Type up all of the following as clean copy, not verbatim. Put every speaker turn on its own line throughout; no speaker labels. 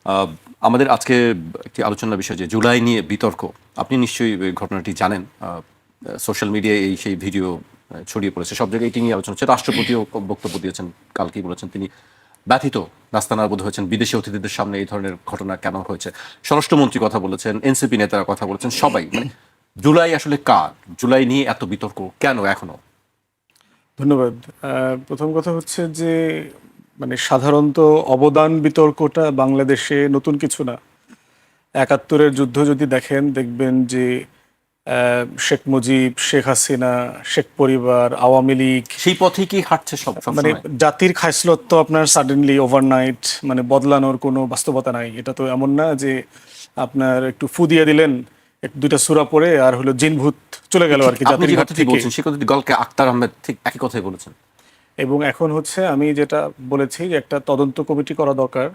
আহ, আমাদের আজকে একটি আলোচনার বিষয় যে জুলাই নিয়ে বিতর্ক। আপনি নিশ্চয়ই এই ঘটনাটি জানেন। সোশ্যাল মিডিয়ায় এই সেই ভিডিও ছড়িয়ে পড়েছে, সব জায়গায় এটি নিয়ে আলোচনা হচ্ছে। রাষ্ট্রপতিও বক্তব্য দিয়েছেন, কালকেই বলেছেন তিনি ব্যথিত, নাস্তানাবুদ হয়েছেন বিদেশি অতিথিদের সামনে এই ধরনের ঘটনা কেন হয়েছে। স্বরাষ্ট্রমন্ত্রী কথা বলেছেন, এনসিপি নেতারা কথা বলেছেন, সবাই মানে জুলাই আসলে কার, জুলাই নিয়ে এত বিতর্ক কেন এখনো?
ধন্যবাদ। প্রথম কথা হচ্ছে যে মানে সাধারণত অবদান বিতর্কটা বাংলাদেশে নতুন কিছু না। ৭১-এর যুদ্ধ যদি দেখেন দেখবেন যে শেখ মুজিব, শেখ হাসিনা, শেখ পরিবার, আওয়ামী লীগ
সেই পথেই কি হাঁটছে সব
মানে
সবসময়?
জাতির খাইসলত তো আপনার সাডেনলি ওভারনাইট মানে বদলানোর কোনো বাস্তবতা নাই। এটা তো এমন না যে আপনার একটু ফু দিয়ে দিলেন, দুইটা সূরা পড়ে আর হলো জিন ভূত চলে গেল আর কি
আপনি
জাতির
যে
ঘাট
কথাটি
থেকে।
বলছেন সে কথাটি গলকে আক্তার আহমেদ ঠিক একই কথাই বলেছেন।
এবং এখন হচ্ছে আমি যেটা বলেছি যে একটা তদন্ত কমিটি করা দরকার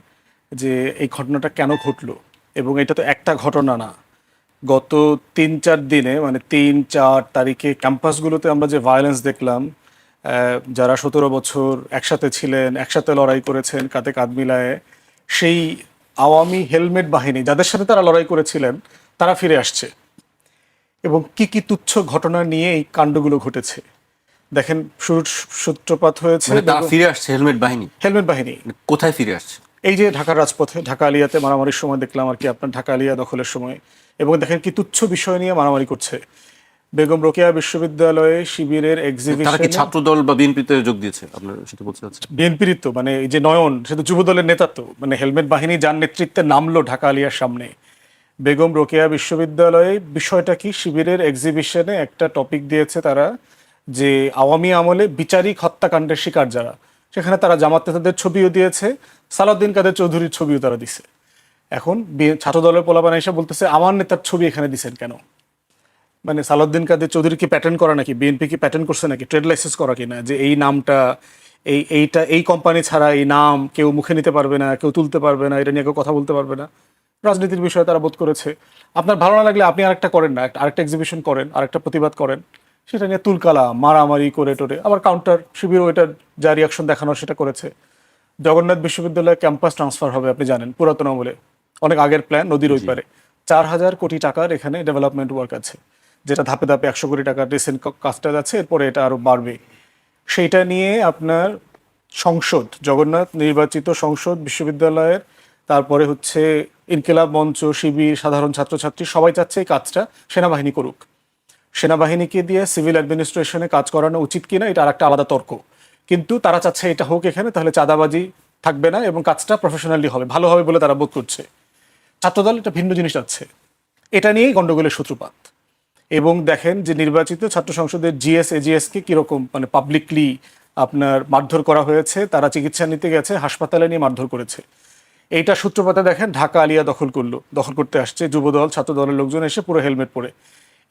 যে এই ঘটনাটা কেন ঘটলো। এবং এটা তো একটা ঘটনা না, গত ৩-৪ দিনে মানে ৩-৪ তারিখে ক্যাম্পাসগুলোতে আমরা যে ভায়োলেন্স দেখলাম, যারা ১৭ বছর একসাথে ছিলেন, একসাথে লড়াই করেছেন কাঁধে কাঁধ মিলায়ে, সেই আওয়ামী হেলমেট বাহিনী যাদের সাথে তারা লড়াই করেছিলেন তারা ফিরে আসছে। এবং কি কি তুচ্ছ ঘটনা নিয়ে এই কাণ্ডগুলো ঘটেছে দেখেন। শুরুর সূত্রপাত হয়েছে
মানে তারা ফিরে আসছে হেলমেট বাহিনী?
হেলমেট বাহিনী
মানে কোথায় ফিরে আসছে?
এই যে ঢাকার রাজপথে, ঢাকা আলিয়াতে মারামারির সময় দেখলাম আর কি, আপনার ঢাকা আলিয়া দখলের সময়। এবং দেখেন কি তুচ্ছ বিষয় নিয়ে মারামারি করছে। বেগম রোকেয়া বিশ্ববিদ্যালয়ে শিবিরের
তারা কি
এক্সিবিশনে
ছাত্রদল বা বিএনপিতে যোগ দিয়েছে, আপনার সেটা বলতে চাচ্ছেন?
বিএনপির তো মানে এই যে নয়ন, সে তো যুবদলের নেতা, তো মানে হেলমেট বাহিনী যার নেতৃত্বে নামলো ঢাকা আলিয়ার সামনে, বেগম রোকেয়া বিশ্ববিদ্যালয়ে বিষয়টা কি, শিবিরের এক্সিবিশনে একটা টপিক দিয়েছে তারা, যে আওয়ামী আমলে বিচারিক হত্যাকাণ্ডের শিকার যারা, সেখানে তারা জামাত নেতাদের ছবিও দিয়েছে, সালাউদ্দিন কাদের চৌধুরীর ছবিও তারা দিছে। এখন ছাত্রদলের পোলাপান এসে বলতেছে আমার নেতার ছবি এখানে দিছেন কেন? মানে সালাউদ্দিন কাদের চৌধুরী কি প্যাটার্ন করা নাকি, বিএনপি কি প্যাটার্ন করছে নাকি, ট্রেড লাইসেন্স করা কিনা, যে এই নামটা এইটা এই কোম্পানি ছাড়া এই নাম কেউ মুখে নিতে পারবে না, কেউ তুলতে পারবে না, এটা নিয়ে কেউ কথা বলতে পারবে না। রাজনীতির বিষয়ে তারা বোধ করেছে। আপনার ভালো না লাগলে আপনি আরেকটা করেন না, আরেকটা এক্সিবিশন করেন, আরেকটা প্রতিবাদ করেন, সেটা নিয়ে তুলকালা মারামারি করে টোরে আবার কাউন্টার শিবিরও এটার যা রিয়াকশন দেখানোর সেটা করেছে। জগন্নাথ বিশ্ববিদ্যালয়ে ক্যাম্পাস ট্রান্সফার হবে, আপনি জানেন পুরাতন আমলে, অনেক আগের প্ল্যান, নদীর ওই
জি।
পারে ৪,০০০ কোটি টাকার এখানে ডেভেলপমেন্ট ওয়ার্ক আছে, যেটা ধাপে ধাপে ১০০ কোটি টাকার রিসেন্ট কাজটা যাচ্ছে, এরপরে এটা আরো বাড়বে। সেইটা নিয়ে আপনার সংসদ, জগন্নাথ নির্বাচিত সংসদ বিশ্ববিদ্যালয়ের, তারপরে হচ্ছে ইনকিলাব মঞ্চ, শিবির, সাধারণ ছাত্রছাত্রী সবাই চাচ্ছে এই কাজটা সেনাবাহিনী করুক। সেনাবাহিনীকে দিয়ে সিভিল অ্যাডমিনিস্ট্রেশনে কাজ করানো উচিত কিনা এটা আর একটা আলাদা তর্ক, কিন্তু তারা চাচ্ছে এটা হোক এখানে, তাহলে চাঁদাবাজি থাকবে না এবং কাজটা প্রফেশনালি হবে, ভালো হবে বলে তারা বোধ করছে। ছাত্রদল এটা ভিন্ন জিনিস চাচ্ছে, এটা নিয়েই গন্ডগোলের সূত্রপাত। এবং দেখেন যে নির্বাচিত ছাত্র সংসদের জিএস এজিএসকে কীরকম মানে পাবলিকলি আপনার মারধর করা হয়েছে, তারা চিকিৎসা নিতে গেছে, হাসপাতালে নিয়ে মারধর করেছে। এইটা সূত্রপাতে দেখেন ঢাকা আলিয়া দখল করতে আসছে যুবদল ছাত্রদলের লোকজন এসে পুরো হেলমেট পরে।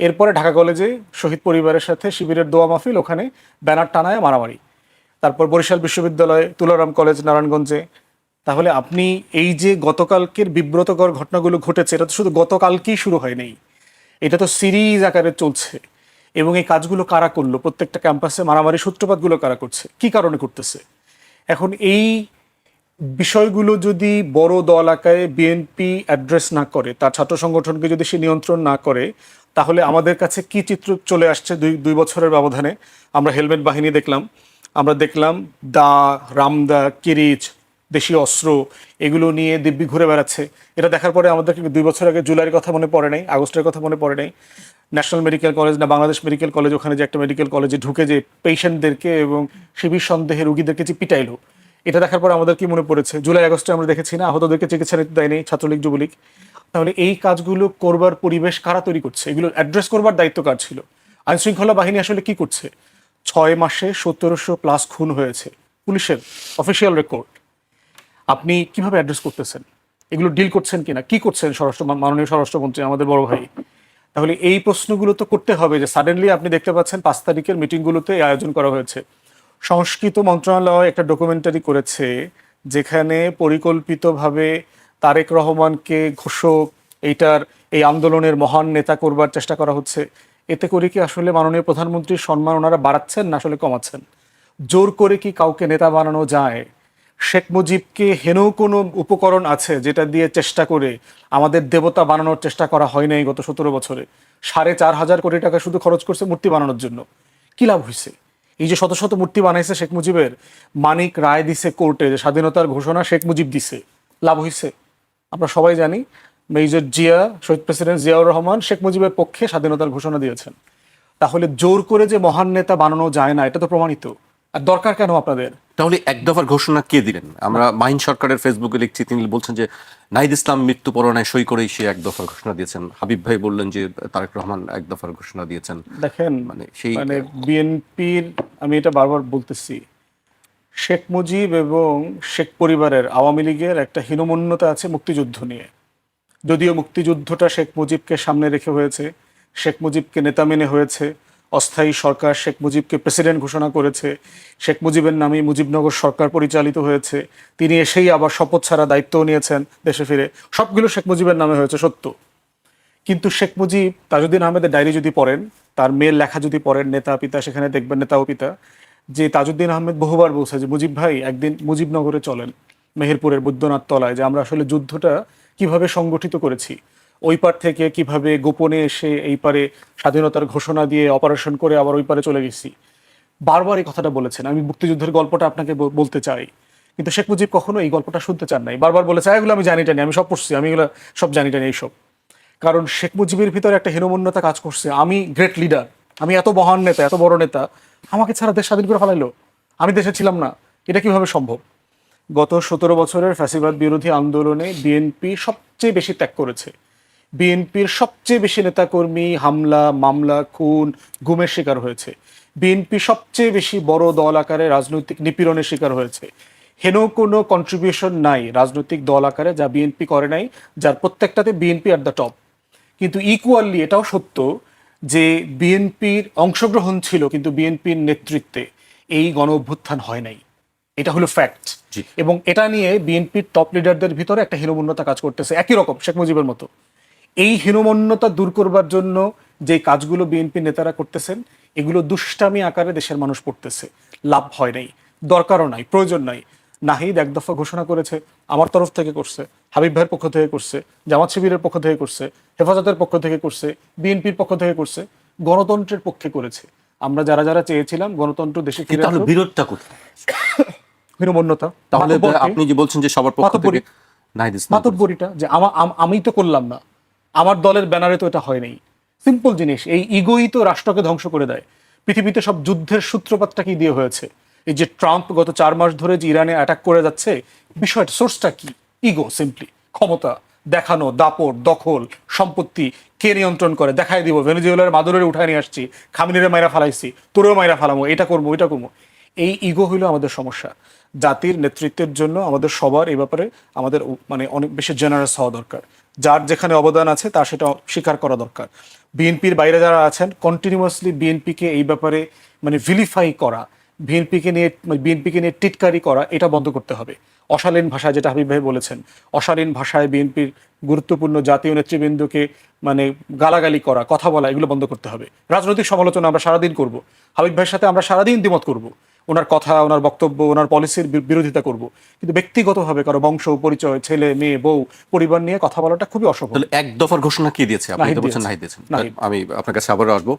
এরপরে ঢাকা কলেজে শহীদ পরিবারের সাথে শিবিরের দোয়া মাহফিল, ওখানে ব্যানার টানায় মারামারি। তারপর বরিশাল বিশ্ববিদ্যালয়, তুলারাম কলেজ নারায়ণগঞ্জে। তাহলে আপনি এই যে গতকালকের বিব্রতকর ঘটনাগুলো ঘটেছে, এটা তো শুধু গতকালকেই শুরু হয় নাই, এটা তো সিরিজ আকারে চলছে। এবং এই কাজগুলো কারা করলো, প্রত্যেকটা ক্যাম্পাসে মারামারি সূত্রপাতগুলো কারা করছে, কি কারণে করতেছে। এখন এই বিষয়গুলো যদি বড় দল আকারে বিএনপি অ্যাড্রেস না করে, তার ছাত্র সংগঠনকে যদি সে নিয়ন্ত্রণ না করে, তাহলে আমাদের কাছে কি চিত্র চলে আসছে দুই বছরের ব্যবধানে। আমরা হেলমেট বাহিনী দেখলাম, আমরা দেখলাম দা, রামদা, কিরিচ, দেশীয় অস্ত্র, এগুলো নিয়ে দিব্যি ঘুরে বেড়াচ্ছে। এটা দেখার পরে আমাদের কিন্তু 2 বছর আগে জুলাইয়ের কথা মনে পড়ে নাই, আগস্টের কথা মনে পড়ে নাই। ন্যাশনাল মেডিকেল কলেজ না বাংলাদেশ মেডিকেল কলেজ, ওখানে যে একটা মেডিকেল কলেজে ঢুকে যে পেশেন্টদেরকে এবং শিবির সন্দেহের রুগীদেরকে যে পিটাইলো, এটা দেখার পর আমাদের কি মনে পড়েছে, জুলাই আগস্টে আমরা দেখেছি না আহতদেরকে চিকিৎসা নিতে দেয়নি ছাত্রলীগ যুবলীগ। তাহলে এই কাজগুলো করবার পরিবেশ কারা তৈরি করছে, এগুলো অ্যাড্রেস করবার দায়িত্ব কার ছিল? আইনশৃঙ্খলা বাহিনী আসলে কি করছে? 6 মাসে 1700+ খুন হয়েছে, পুলিশের অফিসিয়াল রেকর্ড। আপনি কিভাবে অ্যাড্রেস করতেছেন, এগুলো ডিল করছেন কিনা, কি করছেন মাননীয় স্বরাষ্ট্রমন্ত্রী আমাদের বড় ভাই? তাহলে এই প্রশ্নগুলো তো করতে হবে, যে সাডেনলি আপনি দেখতে পাচ্ছেন 5 তারিখের মিটিংগুলোতে আয়োজন করা হয়েছে। সংস্কৃত মন্ত্রণালয় একটা ডকুমেন্টারি করেছে, যেখানে পরিকল্পিতভাবে তারেক রহমানকে ঘোষক, এই আন্দোলনের মহান নেতা করবার চেষ্টা করা হচ্ছে। এতে করে কি আসলে মাননীয় প্রধানমন্ত্রীর সম্মান ওনারা বাড়াচ্ছেন না আসলে কমাচ্ছেন? জোর করে কি কাউকে নেতা বানানো যায়? শেখ মুজিবকে হেন কোনো উপকরণ আছে যেটা দিয়ে চেষ্টা করে আমাদের দেবতা বানানোর চেষ্টা করা হয় নাই গত 17 বছরে? 4,500 কোটি টাকা শুধু খরচ করছে মূর্তি বানানোর জন্য। কি লাভ হয়েছে? এই যে শত শত মূর্তি বানাইছে শেখ মুজিবের, মানিক রায় দিছে কোর্টে যে স্বাধীনতার ঘোষণা শেখ মুজিব দিছে, লাভ হয়েছে? আমরা সবাই জানি মেজর জিয়া, শহীদ প্রেসিডেন্ট জিয়াউর রহমান শেখ মুজিবের পক্ষে স্বাধীনতার ঘোষণা দিয়েছেন। তাহলে জোর করে যে মহান নেতা বানানো যায় না, এটা তো প্রমাণিত। আর দরকার কেন আপনাদের?
তাহলে এক দফার ঘোষণা কে দিলেন? আমরা মাহিন সরকারের ফেসবুকে লিখছি, তিনি বলছেন যে নাহিদ ইসলাম মৃত্যু পরোয়ানায় সই করেই সে এক দফার ঘোষণা দিয়েছেন। হাবিব ভাই বললেন যে তারেক রহমান এক দফার ঘোষণা দিয়েছেন।
দেখেন,
সেই
বিএনপির, আমি এটা বারবার বলতেছি, শেখ মুজিব এবং শেখ পরিবারের, আওয়ামী লীগের একটা হীনমন্যতা আছে মুক্তিযুদ্ধ নিয়ে। যদিও মুক্তিযুদ্ধটা শেখ মুজিবকে সামনে রেখে হয়েছে, শেখ মুজিবকে নেতা মেনে হয়েছে, অস্থায়ী সরকার শেখ মুজিবকে প্রেসিডেন্ট ঘোষণা করেছে, শেখ মুজিবের নামে মুজিবনগর সরকার পরিচালিত হয়েছে, তিনি এসেই আবার শপথ ছাড়া দায়িত্বও নিয়েছেন দেশে ফিরে, সবগুলো শেখ মুজিবের নামে হয়েছে সত্য। কিন্তু শেখ মুজিব তাজউদ্দিন আহমেদের ডায়েরি যদি পড়েন, তার মেয়ের লেখা যদি পড়েন, নেতা পিতা, সেখানে দেখবেন নেতা ও পিতা, যে তাজউদ্দিন আহমেদ বহুবার বলছে যে মুজিব ভাই একদিন মুজিবনগরে চলেন, মেহেরপুরের বৈদ্যনাথ তলায়, যে আমরা আসলে যুদ্ধটা কিভাবে সংগঠিত করেছি, ওই পার থেকে কিভাবে গোপনে এসে এই পারে স্বাধীনতার ঘোষণা দিয়ে অপারেশন করে আবার ওই পারে চলে গেছি। বারবার এই কথাটা বলেছেন। আমি মুক্তিযুদ্ধের গল্পটা আপনাকে বলতে চাই, কিন্তু শেখ মুজিব কখনো এই গল্পটা শুনতে চান নাই। বারবার বলেছে এগুলো আমি জানি টানি, আমি সব পড়ছি, আমি এগুলো সব জানি টানি এইসব। কারণ শেখ মুজিবের ভিতরে একটা হীনমন্যতা কাজ করছে, আমি গ্রেট লিডার, আমি এত মহান নেতা, এত বড় নেতা, আমাকে ছাড়া দেশ স্বাধীন করে ফেলাইলো, আমি দেশে ছিলাম না, এটা কিভাবে সম্ভব? গত 17 বছরের ফ্যাসিবাদ বিরোধী আন্দোলনে বিএনপি সবচেয়ে বেশি ত্যাগ করেছে। বিএনপির সবচেয়ে বেশি নেতাকর্মী হামলা, মামলা, খুন, গুমের শিকার হয়েছে। বিএনপি সবচেয়ে বেশি বড় দল আকারে রাজনৈতিক নিপীড়নের শিকার হয়েছে। হেন কোনো কন্ট্রিবিউশন নাই রাজনৈতিক দল আকারে যা বিএনপি করে নাই, যার প্রত্যেকটাতে বিএনপি অ্যাট দ্য টপ। কিন্তু ইকুয়ালি এটাও সত্য যে বিএনপির অংশগ্রহণ ছিল, কিন্তু বিএনপির নেতৃত্বে এই গণ অভ্যুত্থান হয় নাই। এটা হলো ফ্যাক্ট। এবং এটা নিয়ে বিএনপির টপ লিডারদের ভিতরে একটা হীনমন্যতা কাজ করতেছে, একই রকম শেখ মুজিবের মতো। এই হীনমন্যতা দূর করবার জন্য যে কাজগুলো বিএনপি নেতারা করতেছেন, এগুলো দুষ্টামি আকারে দেশের মানুষ পড়তেছে। লাভ হয় নাই, দরকারও নাই, প্রয়োজন নাই। নাহিদ এক দফা ঘোষণা করেছে, আমার তরফ থেকে করছে, হাবিব ভাইয়ের পক্ষ থেকে করছে, জামাত শিবিরের পক্ষ থেকে করছে, হেফাজতের পক্ষ থেকে করছে, বিএনপির পক্ষ থেকে করছে, গণতন্ত্রের পক্ষে করেছে। আমরা যারা যারা চেয়েছিলাম গণতন্ত্র দেশে ফিরে আসুক,
বিরোধটা কোথায়?
হীনমন্যতা।
তাহলে আপনি যে বলছেন যে সবার পক্ষ থেকে নাহিদ ইসলাম,
মাতব্বরিটা যে আমি তো করলাম না, আমার দলের ব্যানারে তো এটা হয় নাই। সিম্পল জিনিস, এই ইগোই তো রাষ্ট্রকে ধ্বংস করে দেয়। পৃথিবীতে সব যুদ্ধের সূত্রপাতটা কি দিয়ে হয়েছে? এই যে ট্রাম্প গত 4 মাস ধরে যে ইরানে অ্যাটাক করে যাচ্ছে, বিষয়টা সোর্সটা কি? ইগো, সিম্পলি ক্ষমতা দেখানো, দাপট, দখল, সম্পত্তি কে নিয়ন্ত্রণ করে দেখাই দিব, ভেনেজুয়েলার মাদুরে উঠায় নিয়ে আসছি, খামিনিরে মাইরা ফালাইছি, তোরেও মাইরা ফালামো, এটা করবো ওইটা করবো। এই ইগো হইলো আমাদের সমস্যা। জাতির নেতৃত্বের জন্য আমাদের সবার এই ব্যাপারে আমাদের অনেক বেশি জেনারেস হওয়া দরকার। যার যেখানে অবদান আছে তার সেটা স্বীকার করা দরকার। বিএনপির বাইরে যারা আছেন কন্টিনিউয়াসলি বিএনপিকে এই ব্যাপারে ভিলিফাই করা, বিএনপিকে নিয়ে টিটকারি করা, এটা বন্ধ করতে হবে। অশালীন ভাষায়, যেটা হাবিব ভাই বলেছেন, অশালীন ভাষায় বিএনপির গুরুত্বপূর্ণ জাতীয় নেতৃবৃন্দকে গালাগালি করা, কথা বলা, এগুলো বন্ধ করতে হবে। রাজনৈতিক সমালোচনা আমরা সারাদিন করব, হাবিব ভাইয়ের সাথে আমরা সারাদিন দ্বিমত করব, ওনার কথা, ওনার বক্তব্য, ওনার পলিসির বিরোধিতা করব, কিন্তু ব্যক্তিগতভাবে কারো বংশ পরিচয়, ছেলে মেয়ে বউ পরিবার নিয়ে কথা বলাটা খুবই অসভ্য।
এক দফার ঘোষণা কে দিয়েছে? আপনি তো বলছেন নাহিদ দিয়েছেন। আমি আপনার কাছে আবারও আসবো।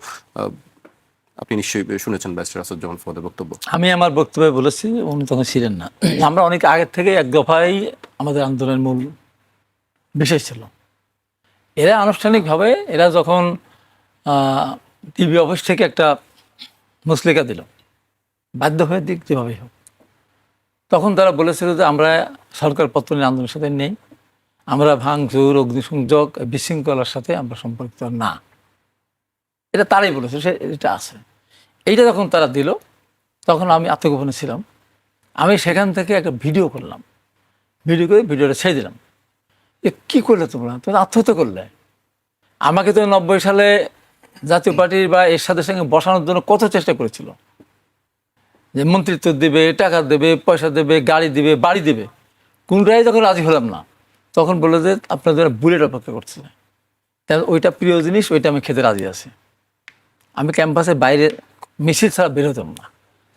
আপনি নিশ্চয়ই শুনেছেন ব্যারিস্টার আসাদুজ্জামান ফুয়াদের বক্তব্য।
আমি আমার বক্তব্যে বলেছি, উনি তখন ছিলেন না। আমরা অনেক আগের থেকে এক দফাই আমাদের আন্দোলনের মূল বিষয় ছিল। এরা আনুষ্ঠানিকভাবে এরা যখন টিভি অফিস থেকে একটা মুসলিকা দিল, বাধ্য হয়ে দিক যেভাবেই হোক, তখন তারা বলেছিল যে আমরা সরকার পতনের আন্দোলনের সাথে নেই, আমরা ভাঙচুর, অগ্নিসংযোগ, বিশৃঙ্খলার সাথে আমরা সম্পর্কিত না। এটা তারাই বলেছে, এটা আছে। এইটা যখন তারা দিল, তখন আমি আত্মগোপনে ছিলাম। আমি সেখান থেকে একটা ভিডিও করলাম, ভিডিও করে ভিডিওটা ছেড়ে দিলাম। কী করলে তোমরা আত্মহত্যা করলে? আমাকে তো 90 সালে জাতীয় পার্টির বা এরশাদের সঙ্গে বসানোর জন্য কত চেষ্টা করেছিল, যে মন্ত্রিত্ব দেবে, টাকা দেবে, পয়সা দেবে, গাড়ি দেবে, বাড়ি দেবে। কোনটাই যখন রাজি হলাম না, তখন বললো যে আপনাদের বুলেট অপেক্ষা করছে। তাহলে ওইটা প্রিয় জিনিস, ওইটা আমি খেতে রাজি আছি। আমি ক্যাম্পাসের বাইরে মিছিল ছাড়া বের হতাম না।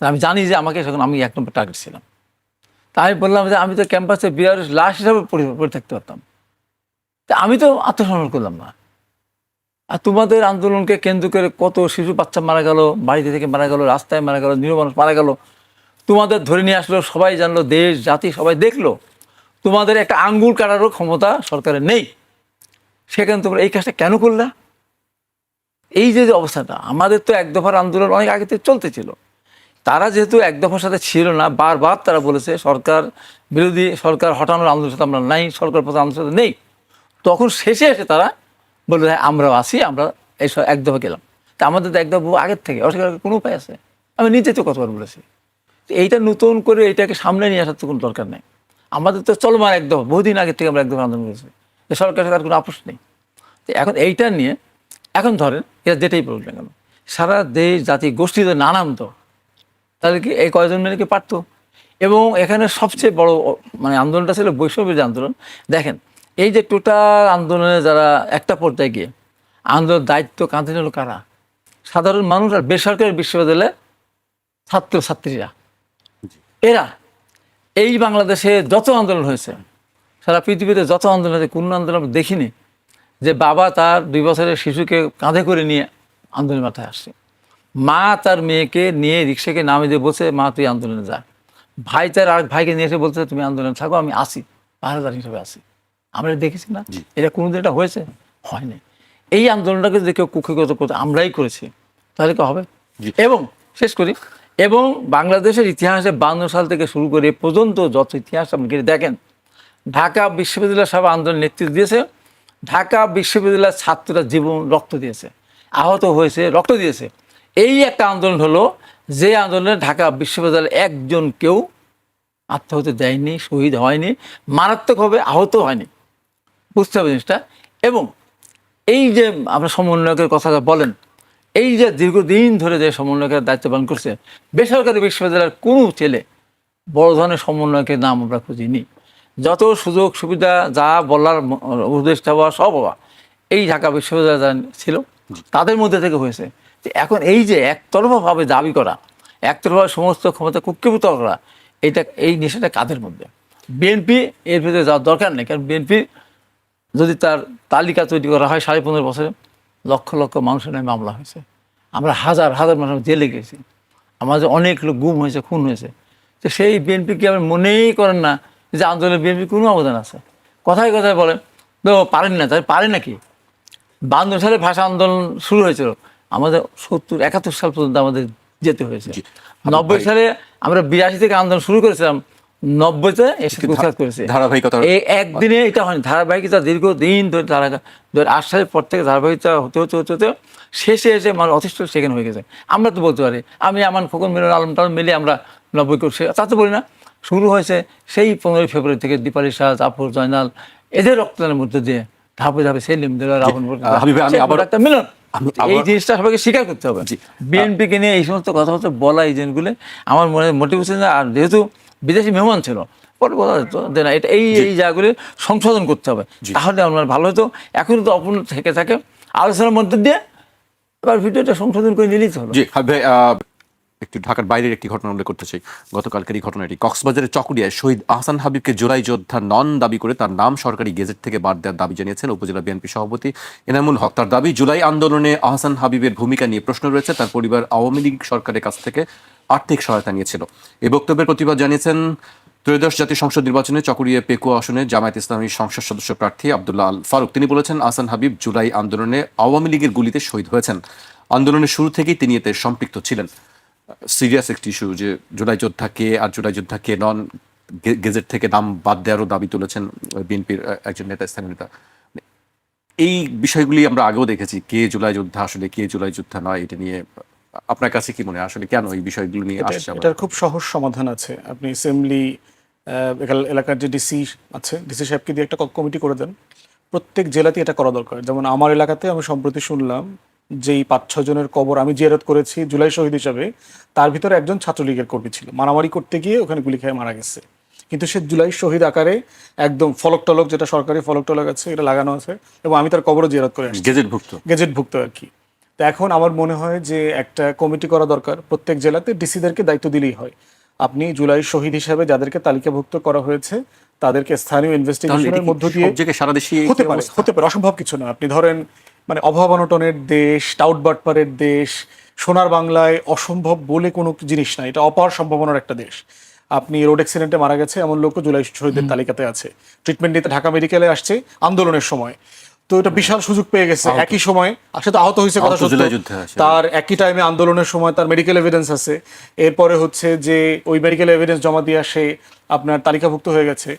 আমি জানি যে আমাকে, সেখানে আমি 1 নম্বর টার্গেট ছিলাম। তাই বললাম যে আমি তো ক্যাম্পাসে বিয়ার লাশ হিসাবে পড়ে থাকতে পারতাম, তা আমি তো আত্মসমর্পণ করলাম না। আর তোমাদের আন্দোলনকে কেন্দ্র করে কত শিশু বাচ্চা মারা গেল, বাড়িতে থেকে মারা গেল, রাস্তায় মারা গেল, নিরীহ মানুষ মারা গেল, তোমাদের ধরে নিয়ে আসলো, সবাই জানলো, দেশ জাতি সবাই দেখলো, তোমাদের একটা আঙ্গুল কাটারও ক্ষমতা সরকারের নেই, সেখানে তোমরা এই কাজটা কেন করলা? এই যে যে অবস্থাটা, আমাদের তো এক দফার আন্দোলন অনেক আগে থেকে চলতেছিল, তারা যেহেতু এক দফার সাথে ছিল না, বারবার তারা বলেছে সরকার বিরোধী, সরকার হটানোর আন্দোলনের সাথে আমরা নাই, সরকার প্রধান আন্দোলনের সাথে নেই, তখন শেষে এসে তারা বললো হ্যাঁ আমরাও আসি, আমরা এইসব এক দফা গেলাম। তা আমাদের তো এক দফা আগের থেকে অস্বীকার করার কোনো উপায় আছে? আমি নিজে তো কতবার বলেছি, তো এইটা নতুন করে এইটাকে সামনে নিয়ে আসার তো কোনো দরকার নেই। আমাদের তো চলমান এক দফা, বহুদিন আগের থেকে আমরা এক দফা আন্দোলন করেছি, সরকারের সাথে আর কোনো আপোষ নেই। তো এখন এইটা নিয়ে এখন ধরেন এরা যেটাই বলুন না কেন, সারা দেশ জাতি গোষ্ঠী যদি না নামতো তাহলে কি এই কয়জন মিলে কি পারতো? এবং এখানে সবচেয়ে বড় মানে আন্দোলনটা ছিল বৈষম্যের যে আন্দোলন। দেখেন এই যে টোটাল আন্দোলনে যারা একটা পর্যায়ে গিয়ে আন্দোলনের দায়িত্ব কাঁধে নিল কারা? সাধারণ মানুষ আর বেসরকারি বিশ্ববিদ্যালয়ের ছাত্রছাত্রীরা। এরা এই বাংলাদেশে যত আন্দোলন হয়েছে, সারা পৃথিবীতে যত আন্দোলন হয়েছে, কোন আন্দোলন আমরা দেখিনি যে বাবা তার 2 বছরের শিশুকে কাঁধে করে নিয়ে আন্দোলনের মাথায় আসছে, মা তার মেয়েকে নিয়ে রিক্সাকে নামিয়ে দিয়ে বলছে মা তুই আন্দোলনে যা, ভাই তার আরেক ভাইকে নিয়ে এসে বলছে তুমি আন্দোলনে থাকো, আমি আসি, পাহারাদার হিসেবে আসি। আমরা দেখেছি না? এটা কোনোদিন এটা হয়েছে? হয়নি। এই আন্দোলনটাকে যে কেউ কুক্ষিগত করতে আমরাই করেছি, তাহলে কি হবে? এবং শেষ করি, এবং বাংলাদেশের ইতিহাসে 52 সাল থেকে শুরু করে এ পর্যন্ত যত ইতিহাস আপনি দেখেন, ঢাকা বিশ্ববিদ্যালয় সব আন্দোলন নেতৃত্ব দিয়েছে, ঢাকা বিশ্ববিদ্যালয়ের ছাত্ররা জীবন রক্ত দিয়েছে, আহত হয়েছে, রক্ত দিয়েছে। এই একটা আন্দোলন হলো যে আন্দোলনে ঢাকা বিশ্ববিদ্যালয়ের একজন কেউ আত্মহত্যা দেয়নি, শহীদ হয়নি, মারাত্মকভাবে আহত হয়নি। বুঝতে হবে জিনিসটা। এবং এই যে আমরা সমন্বয়কের কথা বলেন, এই যে দীর্ঘদিন ধরে যে সমন্বয়কের দায়িত্ব পালন করছে, বেসরকারি বিশ্ববিদ্যালয়ের কোনো ছেলে বড় ধরনের সমন্বয়কের নাম আমরা খুঁজিনি। যত সুযোগ সুবিধা যা বলার উদ্দেশ্যটা হওয়া সব হওয়া এই ঢাকা বিশ্ববিদ্যালয় যারা ছিল তাদের মধ্যে থেকে হয়েছে। এখন এই যে একতরফাভাবে দাবি করা, একতরফা সমস্ত ক্ষমতা কুক্ষিভূত করা, এটা এই নেশাটা কাদের মধ্যে? বিএনপি এর ভিতরে যাওয়ার দরকার নেই, কারণ বিএনপি যদি তার তালিকা তৈরি করা হয় 15.5 বছরে লক্ষ লক্ষ মানুষের নামে মামলা হয়েছে, আমরা হাজার হাজার মানুষ জেলে গেছি, আমাদের অনেক লোক গুম হয়েছে, খুন হয়েছে। তো সেই বিএনপিকে আপনি মনেই করেন না যে আন্দোলনে বিএনপি কোনো অবদান আছে? কথায় কথায় বলেন তো পারেন না, তাই পারে নাকি? 52 সালে ভাষা আন্দোলন শুরু হয়েছিল, আমাদের 70-71 সাল পর্যন্ত আমাদের যেতে হয়েছে। 90 সালে আমরা 82 থেকে আন্দোলন শুরু করেছিলাম, 90-তে এসে প্রতিবাদ করেছে।
ধারাবাহিকতা
এই একদিনে এটা হয়নি, ধারাবাহিকতা দীর্ঘদিন ধরে 2008 সালের পর থেকে ধারাবাহিকতা হতে হতে হতে হতে শেষে এসে মানুষ অতিষ্ঠ সেখানে হয়ে গেছে। আমরা তো বলতে পারি, আমি আমান খোকন মিলন আলম টালম মিলে আমরা 90 করছি, তা তো বলি না। শুরু হয়েছে সেই 15 ফেব্রুয়ারি থেকে দীপালি শাহ, জাফর, জয়নাল এদের রক্তদানের মধ্যে দিয়ে ধাপে ধাপে সেলিম, রাবণ, একটা মিলন। এই জিনিসটা সবাইকে স্বীকার করতে হবে। বিএনপিকে নিয়ে এই সমস্ত কথাবার্তা বলা, এই জিনিসগুলো আমার মনে মোটিভেশন। আর যেহেতু বিদেশি মেহমান ছিল, পরে বলা যেত যে না এটা এই জায়গাগুলি সংশোধন করতে হবে, তাহলে আমার ভালো হতো। এখন তো অপূর্ণ থেকে থাকে, আলোচনার মধ্যে দিয়ে এবার ভিডিওটা সংশোধন করে নিলেই তো হলো।
জি ভাই, একটু ঢাকার বাইরের একটি ঘটনা উল্লেখ করতে চাই। গতকালকের এই ঘটনাটি কক্সবাজারের চকরিয়ায় শহীদ আহসান হাবিবকে জুলাই যোদ্ধা নন দাবি করে তার নাম সরকারি গেজেট থেকে বাদ দেওয়ার দাবি জানিয়েছেন উপজেলা বিএনপি সভাপতি এনামুল হক। তার দাবি, জুলাই আন্দোলনে আহসান হাবিবের ভূমিকা নিয়ে প্রশ্ন রয়েছে, তার পরিবার আওয়ামী লীগ সরকারের কাছ থেকে আর্থিক সহায়তা নিয়েছিল। এই বক্তব্যের প্রতিবাদ জানিয়েছেন ত্রয়োদশ জাতীয় সংসদ নির্বাচনে চকরিয়া পেকুয়া আসনে জামায়াত ইসলামী সংসদ সদস্য প্রার্থী আব্দুল্লাহ আল ফারুক। তিনি বলেছেন, আহসান হাবিব জুলাই আন্দোলনে আওয়ামী লীগের গুলিতে শহীদ হয়েছেন। আন্দোলনের শুরু থেকেই তিনি এতে সম্পৃক্ত ছিলেন। সিরিয়াস একটি ইস্যু যে জুলাই যোদ্ধা কে আর জুলাই যোদ্ধা কে নন, গেজেট থেকে নাম বাদ দেওয়ারও দাবি তুলেছেন বিএনপির একজন নেতা, স্থানীয় নেতা। এই বিষয়গুলি আমরা আগেও দেখেছি, কে জুলাই যোদ্ধা আসলে, কে জুলাই যোদ্ধা নয়, এটা নিয়ে আপনার কাছে কি মনে হয় আসলে কেন এই বিষয়গুলো নিয়ে আসছে?
এটার খুব সহজ সমাধান আছে। আপনি অ্যাসেম্বলি এলাকার যে ডিসি আছে, ডিসি সাহেবকে দিয়ে একটা কমিটি করে দেন। প্রত্যেক জেলাতে এটা করা দরকার। যেমন আমার এলাকাতে আমি সম্প্রতি শুনলাম যেই 5-6 জনের কবর আমি জিয়ারত করেছি জুলাই শহীদ হিসাবে, তার ভিতরে একজন ছাত্রলীগের কর্মী ছিল, মারামারি করতে গিয়ে ওখানে গুলি খেয়ে মারা গেছে। কিন্তু সে জুলাই শহীদ আকারে একদম ফলক টলক, যেটা সরকারি ফলক টলক আছে, এটা লাগানো আছে, এবং আমি তার কবরও জিয়ারত করে আসছি, গেজেটভুক্ত আর কি। তো এখন আমার মনে হয় যে একটা কমিটি করা দরকার, প্রত্যেক জেলাতে ডিসিদেরকে দায়িত্ব দিলেই হয়। আপনি জুলাই শহীদ হিসেবে যাদেরকে তালিকাভুক্ত করা হয়েছে তাদেরকে স্থানীয়
তাহলে এটা
ইনভেস্টিগেশনের
কি
মধ্য দিয়ে
সব জায়গায় সারা দেশে
হতে পারে অসম্ভব কিছু না। আপনি ধরেন মানে অভাব অনটনের দেশ, টাউট বাটপারের দেশ, সোনার বাংলায় অসম্ভব বলে কোনো জিনিস নাই, এটা অপার সম্ভাবনার একটা দেশ। আপনি রোড অ্যাক্সিডেন্টে মারা গেছে এমন লোকও জুলাই শহীদের তালিকাতে আছে, ট্রিটমেন্ট নিতে ঢাকা মেডিকেলে আসছে আন্দোলনের সময়। তো এটা বিশাল সুযোগ পেয়ে গেছে, একই সময় আসলে তো আহত হয়েছে কথা সত্য,
জুলাই যুদ্ধে আছে।
তার একই টাইমে আন্দোলনের সময় তার মেডিকেল এভিডেন্স আছে, এরপরে হচ্ছে যে ওই মেডিকেল এভিডেন্স জমা দিয়ে সে আপনার তালিকাভুক্ত হয়ে গেছে।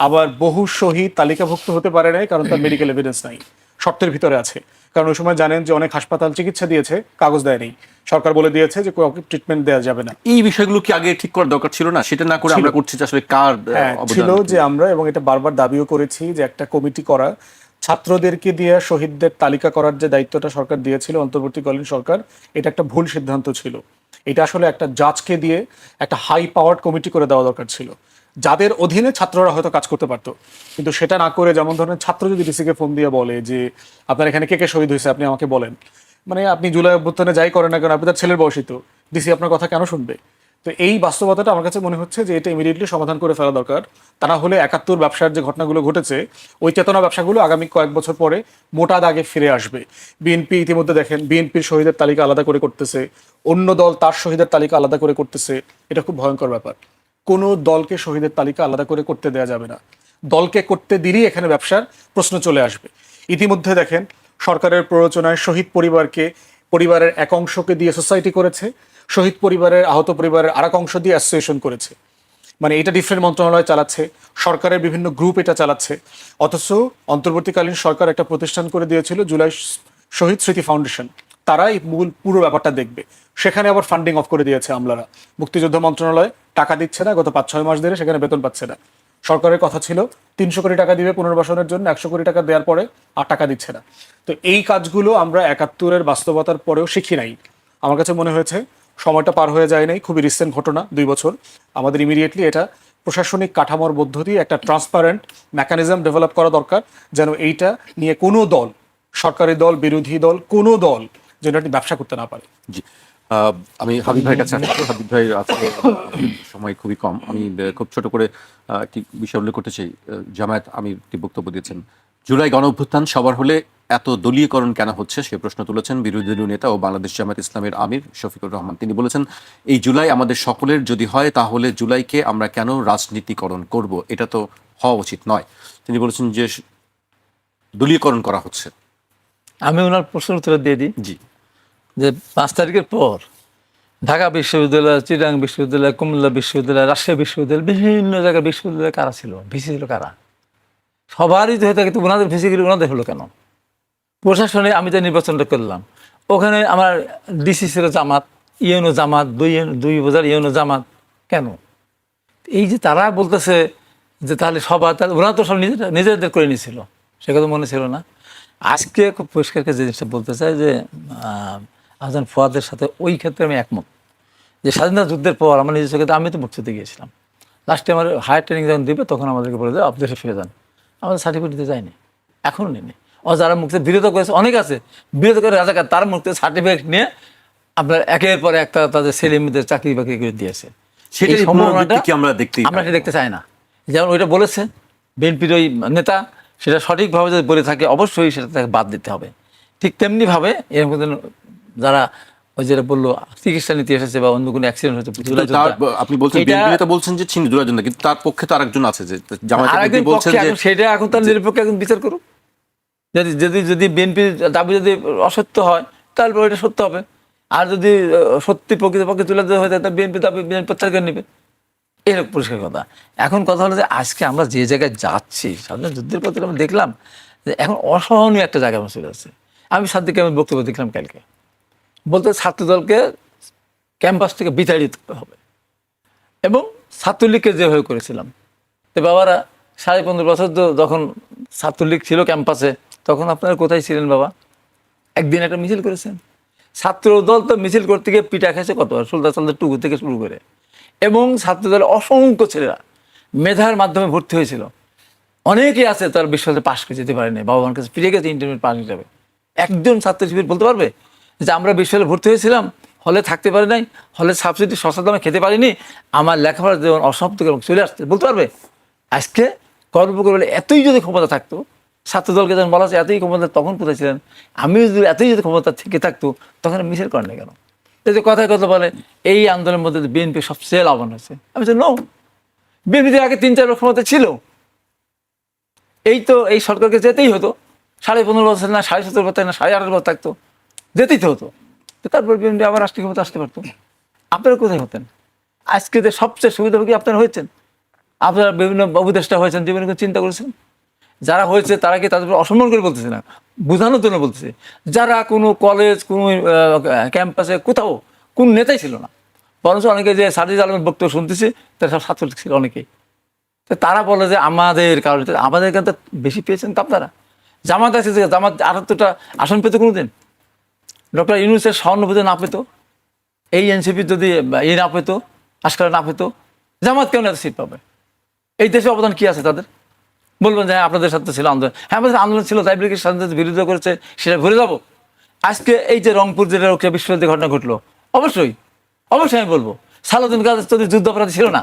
আবার বহু শহীদ তালিকাভুক্ত হতে পারে নাই কারণ তার মেডিকেল এভিডেন্স নাই, শর্তের ভিতরে আছে। কারণ ওই সময় জানেন যে অনেক হাসপাতাল চিকিৎসা দিয়েছে, কাগজ দেয়নি, সরকার বলে দিয়েছে যে কাউকে ট্রিটমেন্ট দেওয়া যাবে না।
এই বিষয়গুলো কি আগে ঠিক করার দরকার ছিল না? সেটা না করে আমরা করছি যে আসলে কার
হ্যাঁ ছিল, যে আমরা এবং এটা বারবার দাবিও করেছি যে একটা কমিটি করা, ছাত্রদেরকে দিয়ে শহীদদের তালিকা করার যে দায়িত্বটা সরকার দিয়েছিল অন্তর্বর্তীকালীন সরকার, এটা একটা ভুল সিদ্ধান্ত ছিল। এটা আসলে একটা জাজকে দিয়ে একটা হাই পাওয়ার্ড কমিটি করে দেওয়া দরকার ছিল, যাদের অধীনে ছাত্ররা হয়তো কাজ করতে পারতো। কিন্তু সেটা না করে, যেমন ধরেন ছাত্র যদি ডিসিকে ফোন দিয়ে বলে যে আপনার এখানে কে কে শহীদ হয়েছে আপনি আমাকে বলেন, মানে আপনি জুলাই অভ্যুত্থানে যাই করেন না কেন, আপনি তার ছেলের বয়সী, তো ডিসি আপনার কথা কেন শুনবে? তো এই বাস্তবতাটা আমার কাছে মনে হচ্ছে যে এটা ইমিডিয়েটলি সমাধান করে ফেলা দরকার। তা না হলে 71 ব্যবসার যে ঘটনাগুলো ঘটেছে, ওই চেতনা ব্যবসাগুলো আগামী কয়েক বছর পরে মোটা দাগে ফিরে আসবে। বিএনপি ইতিমধ্যে দেখেন বিএনপির শহীদের তালিকা আলাদা করে করতেছে, অন্য দল তার শহীদের তালিকা আলাদা করে করতেছে। এটা খুব ভয়ঙ্কর ব্যাপার। কোনো দলকে শহীদের তালিকা আলাদা করে করতে দেওয়া যাবে না, দলকে করতে দিলেই এখানে ব্যবসার প্রশ্ন চলে আসবে। ইতিমধ্যে দেখেন সরকারের প্ররোচনায় শহীদ পরিবারের এক অংশকে দিয়ে সোসাইটি করেছে, শহীদ পরিবারের আহত পরিবারের আরেক অংশ দিয়ে অ্যাসোসিয়েশন করেছে। মানে এটা ডিফারেন্ট মন্ত্রণালয় চালাচ্ছে, সরকারের বিভিন্ন গ্রুপ এটা চালাচ্ছে। অথচ অন্তর্বর্তীকালীন সরকার একটা প্রতিষ্ঠান করে দিয়েছিল জুলাই শহীদ স্মৃতি ফাউন্ডেশন, তারাই মূল পুরো ব্যাপারটা দেখবে। সেখানে আবার ফান্ডিং অফ করে দিয়েছে আমলারা, মুক্তিযুদ্ধ মন্ত্রণালয় টাকা দিচ্ছে না, গত 5-6 মাস ধরে সেখানে বেতন পাচ্ছে না। সরকারের কথা ছিল 300 কোটি টাকা দিবে পুনর্বাসনের জন্য, 100 কোটি টাকা দেওয়ার পরে আর টাকা দিচ্ছে না। তো এই কাজগুলো আমরা 71-এর বাস্তবতার পরেও শিখি নাই। আমার কাছে মনে হয়েছে সময়টা পার হয়ে যায় নাই, খুবই রিসেন্ট ঘটনা, 2 বছর। আমাদের ইমিডিয়েটলি এটা প্রশাসনিক কাঠামোর মধ্য দিয়ে একটা ট্রান্সপারেন্ট মেকানিজম ডেভেলপ করা দরকার, যেন এইটা নিয়ে কোনো দল, সরকারি দল, বিরোধী দল, কোনো দল যেন এটি ব্যবসা করতে না পারে।
জি, আমি হাবিব ভাইয়ের কাছে আসছি। হাবিব ভাই, আজকে সময় খুবই কম, আমি খুব ছোট করে একটি বিষয় উল্লেখ করতে চাই। জামায়াত আমির একটি বক্তব্য দিয়েছেন, জুলাই গণ অভ্যুত্থান সবার হলে এত দলীয়করণ কেন হচ্ছে সে প্রশ্ন তুলেছেন বিরোধী দলীয় নেতা ও বাংলাদেশ জামায়াত ইসলামের আমির শফিকুর রহমান। তিনি বলেছেন, এই জুলাই আমাদের সকলের যদি হয় তাহলে জুলাইকে আমরা কেন রাজনীতিকরণ করব, এটা তো হওয়া উচিত নয়। তিনি বলেছেন যে দলীয়করণ করা হচ্ছে।
আমি ওনার প্রশ্নের উত্তর দিয়ে দিই
জি,
যে 5 তারিখের পর ঢাকা বিশ্ববিদ্যালয়, চিটাগাং বিশ্ববিদ্যালয়, কুমিল্লা বিশ্ববিদ্যালয়, রাজশাহী বিশ্ববিদ্যালয়, বিভিন্ন জায়গায় বিশ্ববিদ্যালয় কারা ছিল, ভিসি ছিল কারা? সবারই তো হয়ে থাকে, তো ওনাদের ভিসিগুলি ওনাদের হলো কেন? প্রশাসনে আমি যে নির্বাচনটা করলাম, ওখানে আমার ডিসি ছিল জামাত, ইউনো জামাত, দুই বাজার ইউনো জামাত, কেন? এই যে তারা বলতেছে যে তাহলে সবার, তাহলে ওরা তো সব নিজেদের করে নিয়েছিল, সে কথা মনে ছিল না। আজকে খুব পরিষ্কার যে জিনিসটা বলতে চাই যে আহসান ফুয়াদের সাথে ওই ক্ষেত্রে আমি একমত যে স্বাধীনতা যুদ্ধের পর আমার নিজের চোখে, আমি তো মুক্তিতে গিয়েছিলাম, লাস্টে আমার হায়ার ট্রেনিং যখন দিবে তখন আমাদেরকে বলে দেয় আপনি দেশে ফিরে যান, আমাদের সার্টিফিকেট দিতে যায়নি, এখনও নেই। ও যারা মুক্তিতে বিরোধ করেছে অনেক আছে, বিরোধ করে রাজাকার, তার মুক্তির সার্টিফিকেট নিয়ে আপনার একের পর একটা তাদের ছেলে মেয়েদের চাকরি বাকরি করে দিয়েছে।
সেটাই সম্ভাবনাটা কি আমরা
সেটা দেখতে চাই না। যেমন ওইটা বলেছে বিএনপির ওই নেতা, সেটা সঠিকভাবে যদি বলে থাকে অবশ্যই সেটা তাকে বাদ দিতে হবে। ঠিক তেমনিভাবে এরকম যারা ওই যেটা বললো চিকিৎসা নিতে এসেছে বা অন্য কোনো অ্যাক্সিডেন্ট হয়েছে,
আপনি বলছেন বিএনপি নেতা বলছেন যে ছিনি জুলাইয়ের জন্য, কিন্তু তার পক্ষে তো আরেকজন আছে যে জামায়াত বলছেন যে
সেটা এখন তার নিরপেক্ষ এখন বিচার করুক। যদি বিএনপির দাবি যদি অসত্য হয় তাহলে ওইটা সত্য হবে, আর যদি সত্যি প্রকৃতপক্ষে তুলে দেওয়া হয় তাহলে বিএনপি দাবি প্রত্যাহার করে নেবে, এরকম পরিষ্কার কথা। এখন কথা হলো যে আজকে আমরা যে জায়গায় যাচ্ছি, স্বাধীনতা যুদ্ধের পথে আমরা দেখলাম যে এখন অসহনীয় একটা জায়গায় আমরা চলে যাচ্ছে। আমি সাদিকে আমি বক্তব্য দেখলাম কালকে, বলতে ছাত্রদলকে ক্যাম্পাস থেকে বিতাড়িত হবে, এবং ছাত্রলীগকে যেভাবে করেছিলাম, তো বাবারা 15.5 বছর যখন ছাত্রলীগ ছিল ক্যাম্পাসে, তখন আপনারা কোথায় ছিলেন বাবা? একদিন একটা মিছিল করেছেন, ছাত্রদল তো মিছিল করতে গিয়ে পিটা খেয়েছে কতবার, সুলতান টুকু থেকে শুরু করে, এবং ছাত্রদলের অসংখ্য ছেলেরা মেধার মাধ্যমে ভর্তি হয়েছিল, অনেকেই আছে তার বিশ্ববিদ্যালয়ে পাশ করে যেতে পারেনি, বাবা মার কাছে ফিরে গেছে ইন্টারমিডিয়েট পাশ হিসাবে। একজন ছাত্র শিবির বলতে পারবে যে আমরা বিশ্ববিদ্যালয়ে ভর্তি হয়েছিলাম, হলে থাকতে পারি নাই, হলে সাবসিডি সস্তা দামে খেতে পারিনি, আমার লেখাপড়ার যেমন অসমাপ্ত চলে আসছে, বলতে পারবে? আজকে গর্ব করে বলে এতই যদি ক্ষমতা থাকতো, ছাত্রদলকে যখন বলা হচ্ছে এতই ক্ষমতা তখন কোথায় ছিলেন, আমিও যদি এতই যদি ক্ষমতা থেকে থাকতো তখন মিছিল করেন না কেন? এই যে কথায় কথা বলে এই আন্দোলনের মধ্যে বিএনপি সবচেয়ে লাভবান হয়েছে, আমি বলছি নো, বিএনপিতে আগে 3-4 বার ক্ষমতা ছিল, এই তো এই সরকারকে যেতেই হতো, 15.5 বছর না 17.5 বছর না 18.5 বছর থাকতো, যেতেই তো হতো, তো তারপর বিএনপি আবার রাষ্ট্রীয় ক্ষমতা আসতে পারতো। আপনারা কোথায় হতেন? আজকে যে সবচেয়ে সুবিধাভোগী আপনারা হয়েছেন, আপনারা বিভিন্ন উপদেষ্টা হয়েছেন, বিভিন্ন চিন্তা করেছেন। যারা হয়েছে তারা কি তাদের উপর অসম্মান করে বলতেছে না, বোঝানোর জন্য বলতেছে। যারা কোনো কলেজ, কোনো ক্যাম্পাসে কোথাও কোন নেতাই ছিল না, বরঞ্চ অনেকে যে সাজিদ আলমের বক্তব্য শুনতেছে তারা সব ছাত্র ছিল অনেকেই। তো তারা বলে যে আমাদের কারণে, আমাদের কাছে বেশি পেয়েছেন তো আপনারা। জামাত আছে, যে জামাত 78টা আসন পেত কোনোদিন? ডক্টর ইউনূসের সহানুভূতি না পেত, এই এনসিপি যদি না পেত, আজকাল না পেত, জামাত কেন এত সিট পাবে? এই দেশে অবদান কি আছে তাদের? বলবেন যে হ্যাঁ আপনাদের সাথে ছিল আন্দোলন, হ্যাঁ আমাদের আন্দোলন ছিল, তাই ব্রিগেড স্বাধীনতার বিরোধিতা করেছে, সেটা ভুলে যাবো? আজকে এই যে রংপুর যেটা রক্ষা বিশ্ববিদ্যালয় ঘটনা ঘটলো, অবশ্যই অবশ্যই আমি বলবো সালাউদ্দিন কাদের যদি যুদ্ধ অপরাধী ছিল না,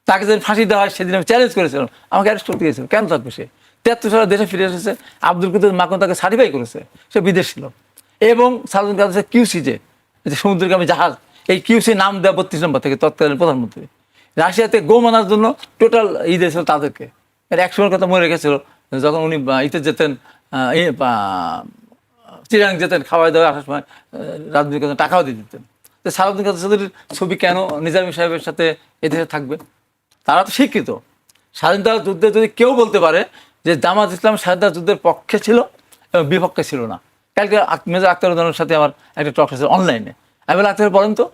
তাকে যদি ফাঁসি দেওয়া হয় সেদিন আমি চ্যালেঞ্জ করেছিলাম, আমাকে অ্যারেস্ট করতে গিয়েছিল, কেন থাকবে সে? 73 সালে দেশে ফিরে এসেছে, আব্দুল কুদ্দুস মাখন তাকে সার্টিফাই করেছে, সে বিদেশ ছিল। এবং সালাউদ্দিন কাদের কিউসি যে সমুদ্রগামী জাহাজ, এই কিউসি নাম দেওয়া 32 নম্বর থেকে তৎকালীন প্রধানমন্ত্রী। রাশিয়াতে গো মানার জন্য টোটাল দিয়েছিল তাদেরকে। এর এক সময়ের কথা মনে রেখেছিল, যখন উনি ইতে যেতেন, চিরাং যেতেন, খাওয়াই দাওয়া আসার সময় রাজনীতির কথা টাকাও দিয়ে দিতেন। তো সালাউদ্দিন কাদের চৌধুরীর ছবি কেন নিজামী সাহেবের সাথে এদেশে থাকবে? তারা তো শিক্ষিত। স্বাধীনতা যুদ্ধে যদি কেউ বলতে পারে যে জামাত ইসলাম স্বাধীনতা যুদ্ধের পক্ষে ছিল এবং বিপক্ষে ছিল না, কালকে মেজর আখতারুজ্জামানের সাথে আমার একটা টক আছে অনলাইনে, আমি বলে আখতার বলেন তো,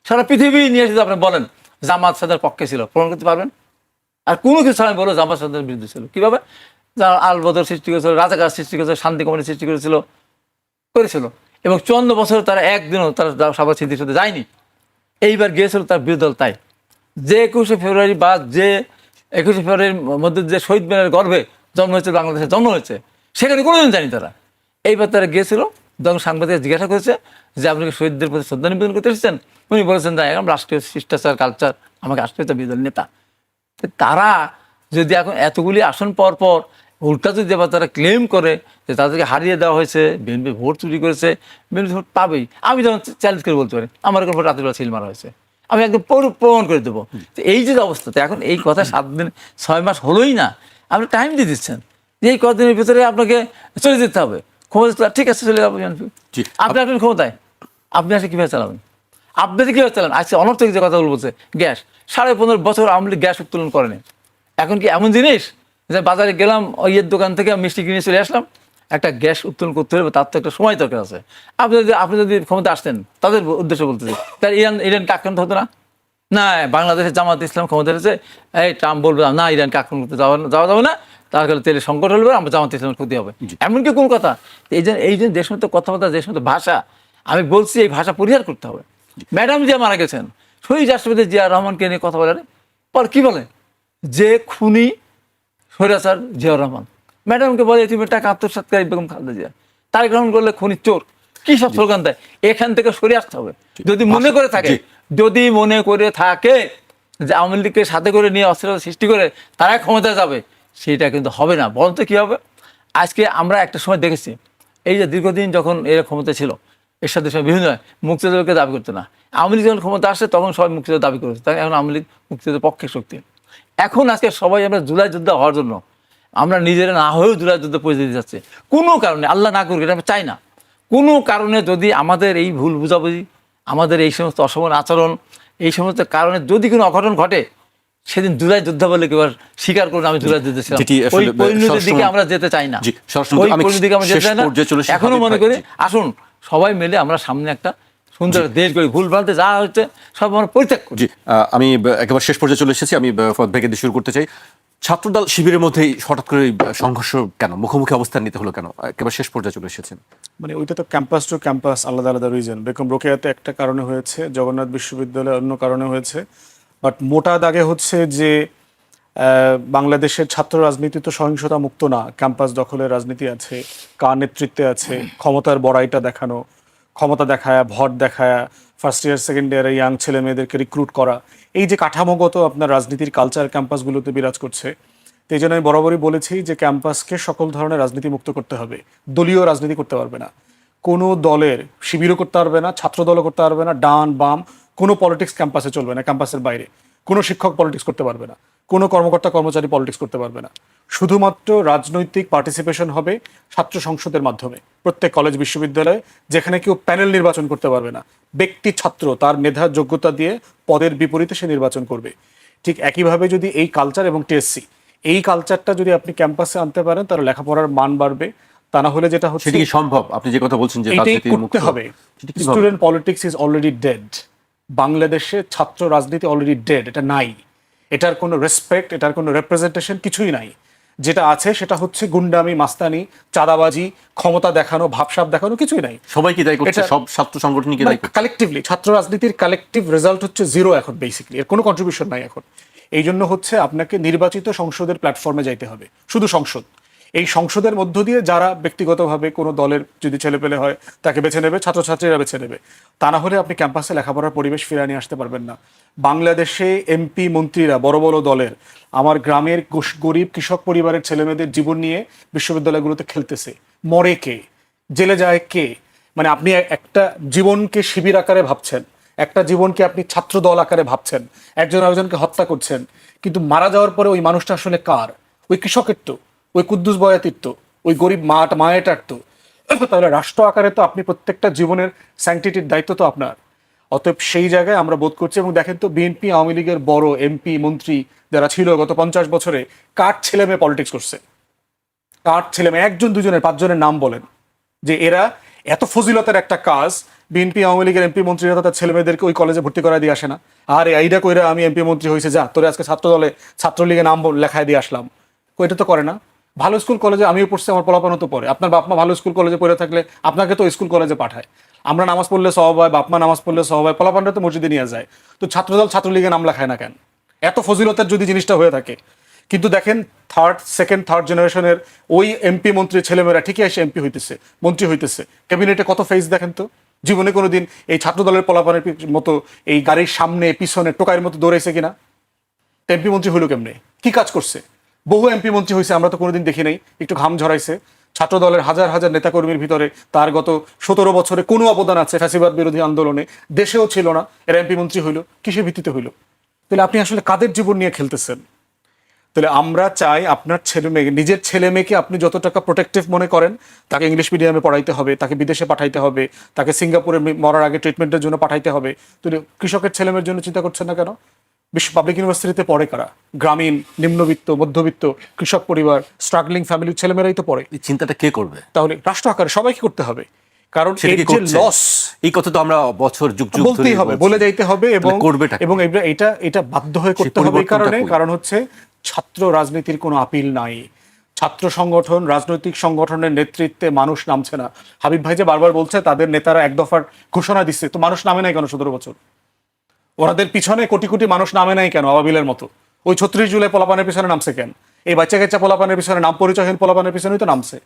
সারা পৃথিবী নিয়ে এসে আপনি বলেন জামাত স্বাধীনতার পক্ষে ছিল, প্রমাণ করতে পারবেন? আর কোনো কিছু আমি বলো জামাত স্বাধীনতার বিরুদ্ধে ছিল। কীভাবে? যারা আল বদর সৃষ্টি করেছিল, রাজাকার সৃষ্টি করেছিল, শান্তি কমিটি সৃষ্টি করেছিল, এবং 54 বছর তারা একদিনও তারা সবার স্মৃতির সাথে যায়নি। এইবার গিয়েছিল তার বিরোধী দল। তাই যে 21শে ফেব্রুয়ারি বা যে 21শে ফেব্রুয়ারির মধ্যে যে শহীদ মিনারের গর্ভে জন্ম হয়েছে, বাংলাদেশে জন্ম হয়েছে, সেখানে কোনোদিন জানি তারা। এইবার তারা গিয়েছিল, যখন সাংবাদিক জিজ্ঞাসা করেছে যে আপনি কি শহীদদের প্রতি শ্রদ্ধা নিবেদন করতে এসেছেন, উনি বলেছেন যে এখন রাষ্ট্রীয় শিষ্টাচার কালচার, আমাকে রাষ্ট্রীয় বিরোধী দল নেতা। তারা যদি এখন এতগুলি আসন পর পর উল্টা যদি এবার তারা ক্লেম করে যে তাদেরকে হারিয়ে দেওয়া হয়েছে, বিএনপি ভোট চুরি করেছে, বিএনপি ভোট পাবেই। আমি যেমন চ্যালেঞ্জ করে বলতে পারি আমার এখন ভোট রাতের বেলা সিল মারা হয়েছে, আমি একদম প্রমাণ করে দেবো। তো এই যে অবস্থাতে এখন এই কথা 7 দিন 6 মাস হলোই না, আপনি টাইম দিয়ে দিচ্ছেন যে এই কদিনের ভিতরে আপনাকে চলে যেতে হবে ক্ষমতা। ঠিক আছে, চলে যাবো বিএনপি। আপনি আসবেন ক্ষমতায়, আপনি আসে কীভাবে চালাবেন? আপনাদের কীভাবে চালান? আজকে অনর্থক যে কথাগুলো বলছে, গ্যাস 15.5 বছর আওয়ামী লীগ গ্যাস উত্তোলন করেনি। এখন কি এমন জিনিস যে বাজারে গেলাম, ওইয়ের দোকান থেকে মিষ্টি কিনে চলে আসলাম, একটা গ্যাস উত্তোলন করতে হবে, তার তো একটা সময় দরকার আছে। আপনি যদি ক্ষমতা আসতেন, তাদের উদ্দেশ্য বলতেছি, তাহলে ইরানকে আক্রান্ত হতো না? না, বাংলাদেশে জামাত ইসলাম ক্ষমতা এসেছে, এই ট্রাম্প বলবে না ইরানকে আক্রমণ করতে যাওয়া যাবে না, তার কারণে তেলের সংকট হলে আমার জামাত ইসলামের ক্ষতি হবে, এমনকি কোন কথা? এই যে দেশ মতো কথাবার্তা, দেশ মতো ভাষা, আমি বলছি এই ভাষা পরিহার করতে হবে। ম্যাডাম জিয়া মারা গেছেন, শহীদ রাষ্ট্রপতি জিয়া রহমানকে নিয়ে কথা বলে, পর কি বলে যে খুনি স্বৈরাচার জিয়াউর রহমান, ম্যাডামকে বলে তুমি টাকা আত্মসাৎকারী বেগম খালেদা জিয়া, তারেক রহমান করলে খুনি চোর, কি সব স্লোগান দেয়। এখান থেকে সরে আসতে হবে। যদি মনে করে থাকে যে আওয়ামী লীগকে সাথে করে নিয়ে অস্থিরতা সৃষ্টি করে তারা ক্ষমতায় যাবে, সেটা কিন্তু হবে না। বরঞ্চ কী হবে, আজকে আমরা একটা সময় দেখেছি, এই যে দীর্ঘদিন যখন এরা ক্ষমতা ছিল, এর সাথে বিভিন্ন মুক্তিযুদ্ধকে দাবি করতো না। আওয়ামী লীগ যখন ক্ষমতা আসে তখন সবাই মুক্তিযুদ্ধ দাবি করেছে, তাই এখন আওয়ামী লীগ মুক্তিযুদ্ধের পক্ষে শক্তি। এখন আজকে সবাই আমরা জুলাই যুদ্ধ হওয়ার জন্য আমরা নিজেরা না হয়েও জুলাই যুদ্ধ পরিস্থিতি যাচ্ছে। কোনো কারণে, আল্লাহ না করুক, এটা আমরা চাই না, কোনো কারণে যদি আমাদের এই ভুল বুঝাবুঝি, আমাদের এই সমস্ত অসমান আচরণ, এই সমস্ত কারণে যদি কোনো অঘটন ঘটে, সেদিন জুলাই যুদ্ধ বলে কেউ স্বীকার করুন আমি জুলাই যুদ্ধ ছিলাম, ওই পরিণতির দিকে আমরা যেতে চাই না। ওই পরিণতির দিকে আমরা যেতে চাই না। এখনো মনে করি আসুন সবাই মিলে আমরা সামনে একটা সুন্দর দেশ গড়ি, ভুল ভ্রান্তি যা হচ্ছে সব আমরা পরিত্যাগ করি।
আমি একেবারে শেষ পর্যায়ে চলে এসেছি, আমি ফরাদ ভাইকে দিয়ে শুরু করতে চাই। ছাত্রদল শিবিরের মধ্যেই হঠাৎ করে সংঘর্ষ কেন, মুখোমুখি অবস্থান নিতে হলো কেন? একেবারে শেষ পর্যায়ে চলে এসেছেন।
মানে ওইটা তো ক্যাম্পাস টু ক্যাম্পাস আলাদা আলাদা রিজন। বেগম রোকেয়াতে একটা কারণে হয়েছে, জগন্নাথ বিশ্ববিদ্যালয়ে অন্য কারণে হয়েছে। বাট মোটা দাগে হচ্ছে যে বাংলাদেশের ছাত্র রাজনীতি তো সহিংসতা মুক্ত না, ক্যাম্পাস দখলের রাজনীতি আছে, কার নেতৃত্বে আছে, ক্ষমতার বড়াইটা দেখানো, ক্ষমতা দেখায়া, ভোট দেখায়া, ফার্স্ট ইয়ার সেকেন্ড ইয়ারে ইয়াং ছেলে মেয়েদেরকে রিক্রুট করা, এই যে কাঠামোগত আপনার রাজনীতির কালচার ক্যাম্পাসগুলোতে বিরাজ করছে, তো এই জন্য আমি বরাবরই বলেছি যে ক্যাম্পাসকে সকল ধরনের রাজনীতি মুক্ত করতে হবে। দলীয় রাজনীতি করতে পারবে না, কোনো দলের শিবিরও করতে পারবে না, ছাত্র দলও করতে পারবে না, ডান বাম কোনো পলিটিক্স ক্যাম্পাসে চলবে না, ক্যাম্পাসের বাইরে কোনো শিক্ষক পলিটিক্স করতে পারবে না, কোনো কর্মকর্তা কর্মচারী পলিটিক্স করতে পারবে না। শুধুমাত্র রাজনৈতিক পার্টিসিপেশন হবে ছাত্র সংসদের মাধ্যমে প্রত্যেক কলেজ বিশ্ববিদ্যালয়ে, যেখানে কেউ প্যানেল নির্বাচন করতে পারবে না। ব্যক্তি ছাত্র তার মেধা যোগ্যতা দিয়ে পদের বিপরীতে সে নির্বাচন করবে। ঠিক একইভাবে যদি এই কালচার এবং টিএসসি এই কালচারটা যদি আপনি ক্যাম্পাসে আনতে পারেন, তাহলে লেখাপড়ার মান বাড়বে। তা না হলে যেটা হচ্ছে,
সেটা কি সম্ভব? আপনি যে কথা বলছেন যে
এটাই
রাজনীতি
করতে
মুক্ত
হবে।
সেটা কিভাবে?
Student politics is already dead. বাংলাদেশে ছাত্র রাজনীতি অলরেডি ডেড, এটা নাই। এটার কোনো রেসপেক্ট, এটার কোনো রিপ্রেজেন্টেশন কিছুই নাই। যেটা আছে সেটা হচ্ছে গুন্ডামি, মাস্তানি, চাঁদাবাজি, ক্ষমতা দেখানো, ভাবসাব দেখানো, কিছুই নাই।
সবাই কি দায়ী করছে?
এটা-
সব ছাত্র সংগঠনই কি দায়ী করছে?
কালেকটিভলি ছাত্র রাজনীতির কালেকটিভ রেজাল্ট হচ্ছে জিরো এখন, বেসিক্যালি এর কোনো কন্ট্রিবিউশন নাই এখন। এই জন্য হচ্ছে আপনাকে নির্বাচিত সংসদের প্ল্যাটফর্মে যাইতে হবে, শুধু সংসদ। এই সংসদের মধ্য দিয়ে যারা ব্যক্তিগতভাবে কোনো দলের যদি ছেলেপেলে হয় তাকে বেছে নেবে, ছাত্রছাত্রীরা বেছে নেবে। তা না হলে আপনি ক্যাম্পাসে লেখাপড়ার পরিবেশ ফিরিয়ে নিয়ে আসতে পারবেন না। বাংলাদেশে এমপি মন্ত্রীরা বড় বড় দলের আমার গ্রামের গরিব কৃষক পরিবারের ছেলেমেয়েদের জীবন নিয়ে বিশ্ববিদ্যালয়গুলোতে খেলতেছে। মরে কে, জেলে যায় কে? মানে আপনি একটা জীবনকে শিবির আকারে ভাবছেন, একটা জীবনকে আপনি ছাত্র দল আকারে ভাবছেন, একজন আরেকজনকে হত্যা করছেন। কিন্তু মারা যাওয়ার পরে ওই মানুষটা আসলে কার? ওই কৃষকের তো, ওই কুদ্দুস বয়াতির তো, ওই গরিব মায়েটার তো। তাহলে রাষ্ট্র আকারে তো আপনি প্রত্যেকটা জীবনের স্যাংটিটির দায়িত্ব তো আপনার। অতএব সেই জায়গায় আমরা বোধ করছি। এবং দেখেন তো, বিএনপি আওয়ামী লীগের বড় এমপি মন্ত্রী যারা ছিল গত 50 বছরে, কার ছেলে মেয়ে পলিটিক্স করছে? কার ছেলে মেয়ে? একজন দুজনের, 5 জনের নাম বলেন যে এরা এত ফজিলতের একটা কাজ বিএনপি আওয়ামী লীগের এমপি মন্ত্রীরা তার ছেলে মেয়েদেরকে ওই কলেজে ভর্তি করায় দিয়ে আসে না। আর এইটা কইরা আমি এমপি মন্ত্রী হয়েছে, যা তোরে আজকে ছাত্র দলে ছাত্রলীগের নাম লেখায় দিয়ে আসলাম। ওইটা তো করে না। ভালো স্কুল কলেজে আমিও পড়ছি, আমার পোলাপানও তো পড়ে। আপনার বাপ মা ভালো স্কুল কলেজে পড়ে থাকলে আপনাকে তো স্কুল কলেজে পাঠায়। আমরা নামাজ পড়লে সওয়াব হয়, বাপ মা নামাজ পড়লে সওয়াব হয়, পোলাপানরা তো মসজিদে নিয়ে যায়। তো ছাত্রদল ছাত্রলীগের নাম লেখায় না কেন? এত ফজিলতের যদি জিনিসটা হয়ে থাকে। কিন্তু দেখেন সেকেন্ড থার্ড জেনারেশনের ওই এমপি মন্ত্রীর ছেলেমেয়েরা ঠিকই এসে এমপি হইতেছে, মন্ত্রী হইতেছে। ক্যাবিনেটে কত ফেস দেখেন তো। জীবনে কোনোদিন এই ছাত্র দলের পোলাপানের মতো এই গাড়ির সামনে পিছনে টোকাইয়ের মতো দৌড়াইছে কিনা? এমপি মন্ত্রী হইলো কেমনে? কি কাজ করছে? বহু এমপি মন্ত্রী হয়েছে, আমরা তো কোনোদিন দেখি নাই একটু ঘাম ঝরাইছে। ছাত্র দলের হাজার হাজার নেতাকর্মীর ভিতরে তার গত 17 বছরে কোনো অবদান আছে ফ্যাসিবাদ বিরোধী আন্দোলনে? দেশেও ছিল না, এরা এমপি মন্ত্রী হইলো কিসের ভিত্তিতে হইলো? তাহলে আপনি আসলে কাদের জীবন নিয়ে খেলতেছেন? তাহলে আমরা চাই আপনার ছেলে মেয়ে, নিজের ছেলে মেয়েকে আপনি যত টাকা প্রোটেক্টিভ মনে করেন, তাকে ইংলিশ মিডিয়ামে পড়াইতে হবে, তাকে বিদেশে পাঠাইতে হবে, তাকে সিঙ্গাপুরে মরার আগে ট্রিটমেন্টের জন্য পাঠাইতে হবে। তাহলে কৃষকের ছেলে মেয়ের জন্য চিন্তা করছেন না কেন? বিশ্ব পাবলিক ইউনিভার্সিটিতে পড়ে কারা? গ্রামীণ, নিম্নবিত্ত, মধ্যবিত্ত, কৃষক পরিবার, স্ট্রাগলিং ফ্যামিলির ছেলেমেয়েরাই তো পড়ে।
এই চিন্তাটা কে করবে?
তাহলে রাষ্ট্র আকারে সবাইকে করতে হবে। কারণ
সেটা
এর
কি
যে
করছে?
লস,
এই কথা তো আমরা বছর যুগ যুগ
বলতেই
ধরে
হবে,
বলছি।
বলে যাইতে হবে। এবং
তাহলে করবেটা কি?
এবং এটা বাধ্য হয়ে করতে হবে। এই
পরিবর্তনটা
কারণে,
কই?
কারণ হচ্ছে ছাত্র রাজনীতির কোনো আপিল নাই। ছাত্র সংগঠন, রাজনৈতিক সংগঠনের নেতৃত্বে মানুষ নামছে না। হাবিব ভাই যে বারবার বলছে তাদের নেতারা এক দফার ঘোষণা দিচ্ছে, তো মানুষ নামে নাই কেন 17 বছর? ওনাদের পিছনে কোটি কোটি মানুষ নামে নাই কেন আবাবিলের মতো? ওই 36 জুলাই পোলাপানের পিছনে নামছে কেন? এই বাচ্চা কাচ্চা পোলাপানের পিছনে, নাম পরিচয়হীন পোলাপানের পিছনেই তো নামছে।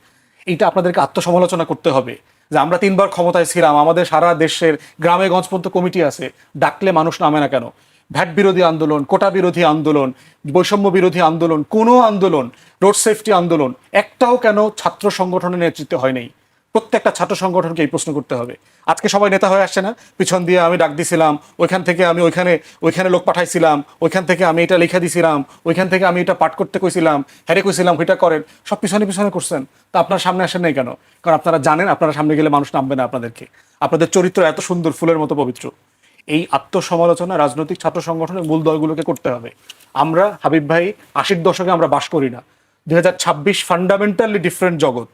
এইটা আপনাদেরকে আত্মসমালোচনা করতে হবে যে আমরা 3 বার ক্ষমতায় ছিলাম, আমাদের সারা দেশের গ্রামে গঞ্জ পর্যন্ত কমিটি আছে, ডাকলে মানুষ নামে না কেন? ভ্যাট বিরোধী আন্দোলন, কোটা বিরোধী আন্দোলন, বৈষম্য বিরোধী আন্দোলন, কোনো আন্দোলন, রোড সেফটি আন্দোলন, একটাও কেন ছাত্র সংগঠনের নেতৃত্বে হয় নাই? প্রত্যেকটা ছাত্র সংগঠনকে এই প্রশ্ন করতে হবে। আজকে সবাই নেতা হয়ে আসছে না, পিছন দিয়ে আমি ডাক দিছিলাম, ওইখান থেকে আমি ওইখানে লোক পাঠাইছিলাম, ওইখান থেকে আমি এটা লেখা দিছিলাম, ওইখান থেকে আমি এটা পাঠ করতে কইছিলাম, হ্যারে কইছিলাম ওইটা করেন, সব পিছনে পিছনে করছেন। তা আপনার সামনে আসেন নাই কেন? কারণ আপনারা জানেন আপনারা সামনে গেলে মানুষ নামবে না আপনাদেরকে। আপনাদের চরিত্র এত সুন্দর, ফুলের মতো পবিত্র। এই আত্মসমালোচনা রাজনৈতিক ছাত্র সংগঠনের মূল দলগুলোকে করতে হবে। আমরা হাবিব ভাই 80-র দশকে আমরা বাস করি না। 2026 ফান্ডামেন্টালি ডিফারেন্ট জগৎ।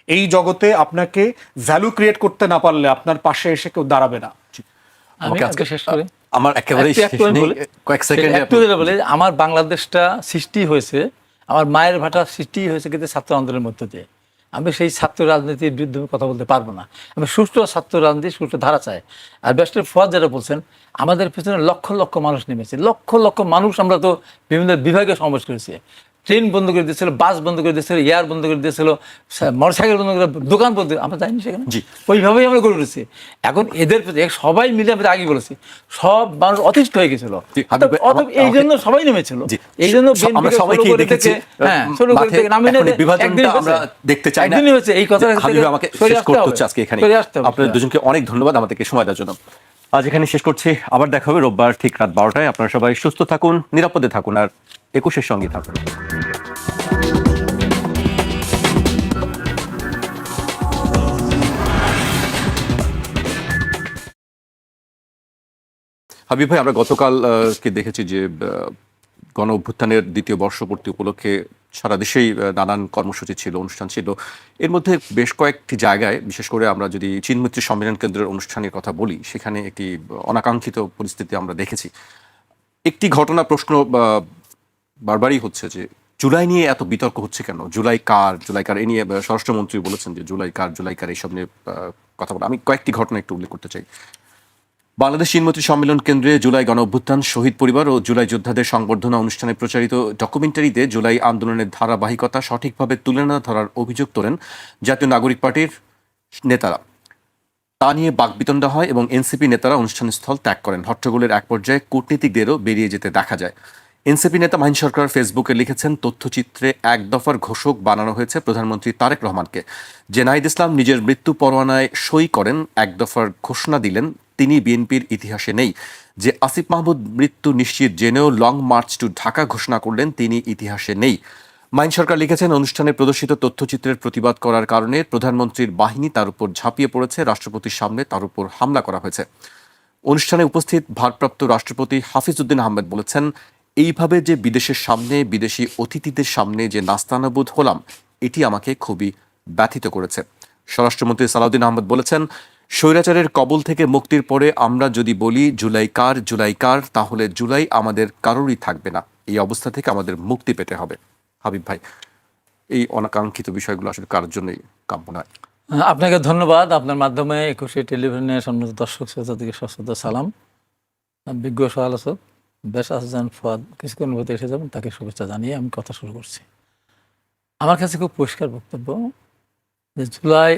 এই জগতে আপনাকে ভ্যালু ক্রিয়েট করতে না পারলে আপনার পাশে এসে কেউ দাঁড়াবে না।
আমি
আমাকে
আজকে শেষ করি।
আমার একেবারে
একটু আমি বলি।
কয়েক সেকেন্ডে
একটু যেটা বলে, আমার বাংলাদেশটা সৃষ্টি হয়েছে, আমার মায়ের ভাটা সৃষ্টি হয়েছে কিন্তু ছাত্র আন্দোলনের মধ্য দিয়ে। আমি সেই ছাত্র রাজনীতির বিরুদ্ধে কথা বলতে পারবো না। আমি সুষ্ঠু ছাত্র রাজনীতি, সুষ্ঠু ধারা চাই। আর ব্যারিস্টার ফুয়াদ যেটা বলছেন, আমাদের পিছনে লক্ষ লক্ষ মানুষ নেমেছে, লক্ষ লক্ষ মানুষ। আমরা তো বিভিন্ন বিভাগে সমাবেশ করেছি, ট্রেন বন্ধ করে দিয়েছিল, বাস বন্ধ করে দিয়েছিল, এয়ার বন্ধ করে দিয়েছিল, মোটরসাইকেল বন্ধ করে, দোকান বন্ধ, আমরা যাইনি সেখানে।
জি।
ওইভাবেই আমরা গড়ে উঠেছি। এখন এদের প্রতি সবাই মিলে, আমরা আগে বলেছি, সব মানুষ অতিষ্ঠ হয়ে গেছিল,
জি, হাবিব ভাই,
এই জন্য সবাই নেমেছিল।
জি,
এই জন্য
আমরা সবাইকে দেখেছি,
ছোট করে থেকে নামিয়ে
এখন এই বিভাজনটা আমরা দেখতে চাই না।
একদিনই হয়েছে এই কথা।
হাবিব ভাই, আমাকে শেষ করতে হচ্ছে আজকে এখানে। আপনাদের দুজনকে অনেক ধন্যবাদ আমাদেরকে সময় দেওয়ার জন্য। আজ এখানে শেষ করছি, আবার দেখা হবে রোববার ঠিক রাত 12টায়। আপনারা সবাই সুস্থ থাকুন, নিরাপদে থাকুন, আর 21-এর সঙ্গে থাকুন। হাবিব ভাই, আমরা গতকাল কে দেখেছি যে গণ অভ্যুত্থানের দ্বিতীয় বর্ষপূর্তি উপলক্ষে সারা দেশেই নানান কর্মসূচি ছিল, অনুষ্ঠান ছিল। এর মধ্যে বেশ কয়েকটি জায়গায়, বিশেষ করে আমরা যদি চীনমৈত্রী সম্মেলন কেন্দ্রের অনুষ্ঠানের কথা বলি, সেখানে একটি অনাকাঙ্ক্ষিত পরিস্থিতি আমরা দেখেছি। একটি ঘটনা প্রশ্ন বারবারই হচ্ছে যে জুলাই নিয়ে এত বিতর্ক হচ্ছে কেন? জুলাই কার এ নিয়ে স্বরাষ্ট্রমন্ত্রী বলেছেন যে জুলাই কার এইসব নিয়ে কথা বলে। আমি কয়েকটি ঘটনা একটু উল্লেখ করতে চাই। বাংলাদেশ চীনমৈত্রী সম্মেলন কেন্দ্রে জুলাই গণ অভ্যুত্থান, শহীদ পরিবার ও জুলাই যোদ্ধাদের সংবর্ধনা অনুষ্ঠানে প্রচারিত ডকুমেন্টারিতে জুলাই আন্দোলনের ধারাবাহিকতা সঠিকভাবে তুলে না ধরার অভিযোগ তোলেন জাতীয় নাগরিক পার্টির নেতারা। তা নিয়ে বাকবিতণ্ডা হয় এবং এনসিপি নেতারা অনুষ্ঠানস্থল ত্যাগ করেন। হট্টগোলের এক পর্যায়ে কূটনীতিকদেরও বেরিয়ে যেতে দেখা যায়। এনসিপি নেতা মাহিন সরকার ফেসবুকে লিখেছেন, তথ্যচিত্রে এক দফার ঘোষক বানানো হয়েছে প্রধানমন্ত্রী তারেক রহমানকে। যে নাহিদ ইসলাম নিজের মৃত্যু পরোয়ানায় সই করেন, এক দফার ঘোষণা দিলেন, তিনি বিএনপির ইতিহাসে নেই। যে আসিফ মাহমুদ মৃত্যু নিশ্চিত জেনেও লং মার্চ টু ঢাকা ঘোষণা করলেন, তিনি ইতিহাসে নেই। মাহিন সরকার লিখেছেন, অনুষ্ঠানে প্রদর্শিত তথ্যচিত্রের প্রতিবাদ করার কারণে প্রধানমন্ত্রীর বাহিনী তার উপর ঝাঁপিয়ে পড়েছে, রাষ্ট্রপতির সামনে তার উপর হামলা করা হয়েছে। অনুষ্ঠানে উপস্থিত ভারপ্রাপ্ত রাষ্ট্রপতি হাফিজ উদ্দিন আহমেদ বলেছেন, এইভাবে যে বিদেশের সামনে, বিদেশি অতিথিদের সামনে যে নাস্তানাবুদ হলাম, এটি আমাকে খুবই ব্যথিত করেছে। স্বরাষ্ট্রমন্ত্রী সালাউদ্দিন আহমেদ বলেছেন, স্বৈরাচারের কবল থেকে মুক্তির পরে আমরা যদি বলি জুলাই কার, তাহলে জুলাই আমাদের কারোরই থাকবে না। এই অবস্থা থেকে আমাদের মুক্তি পেতে হবে। হাবিব ভাই, এই অনাকাঙ্ক্ষিত বিষয়গুলো আসলে কারোর জন্যই কাম্য নয়।
আপনাকে ধন্যবাদ। আপনার মাধ্যমে 21 টেলিভিশনের সম্মানিত দর্শক শ্রোতাদেরকে সশ্রদ্ধ সালাম। বিজ্ঞ সমালোচক বেশ আহসান ফুয়াদ কিছুক্ষণ মধ্যে এসে যাবেন, তাকে শুভেচ্ছা জানিয়ে আমি কথা শুরু করছি। আমার কাছে খুব পরিষ্কার বক্তব্য যে জুলাই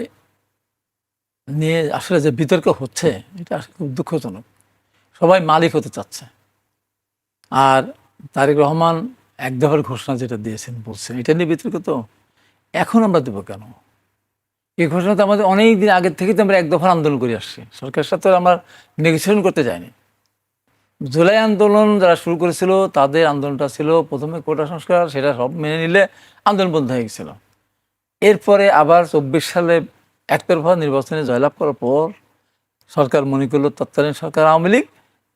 নিয়ে আসলে যে বিতর্ক হচ্ছে, এটা আসলে খুব দুঃখজনক। সবাই মালিক হতে চাচ্ছে, আর তারেক রহমান এক দফার ঘোষণা যেটা দিয়েছেন, বলছেন এটা নিয়ে বিতর্ক। তো এখন আমরা দেবো কেন? এই ঘোষণা তো আমাদের অনেক দিন আগের থেকে তো আমরা এক দফার আন্দোলন করে আসছি, সরকারের সাথে আমরা নেগোসিয়েশন করতে যাইনি। জুলাই আন্দোলন যারা শুরু করেছিল, তাদের আন্দোলনটা ছিল প্রথমে কোটা সংস্কার, সেটা সব মেনে নিলে আন্দোলন বন্ধ হয়ে গেছিল। এরপরে আবার 24 সালে একতরফা নির্বাচনে জয়লাভ করার পর সরকার মনে করলো, তৎকালীন সরকার আওয়ামী লীগ,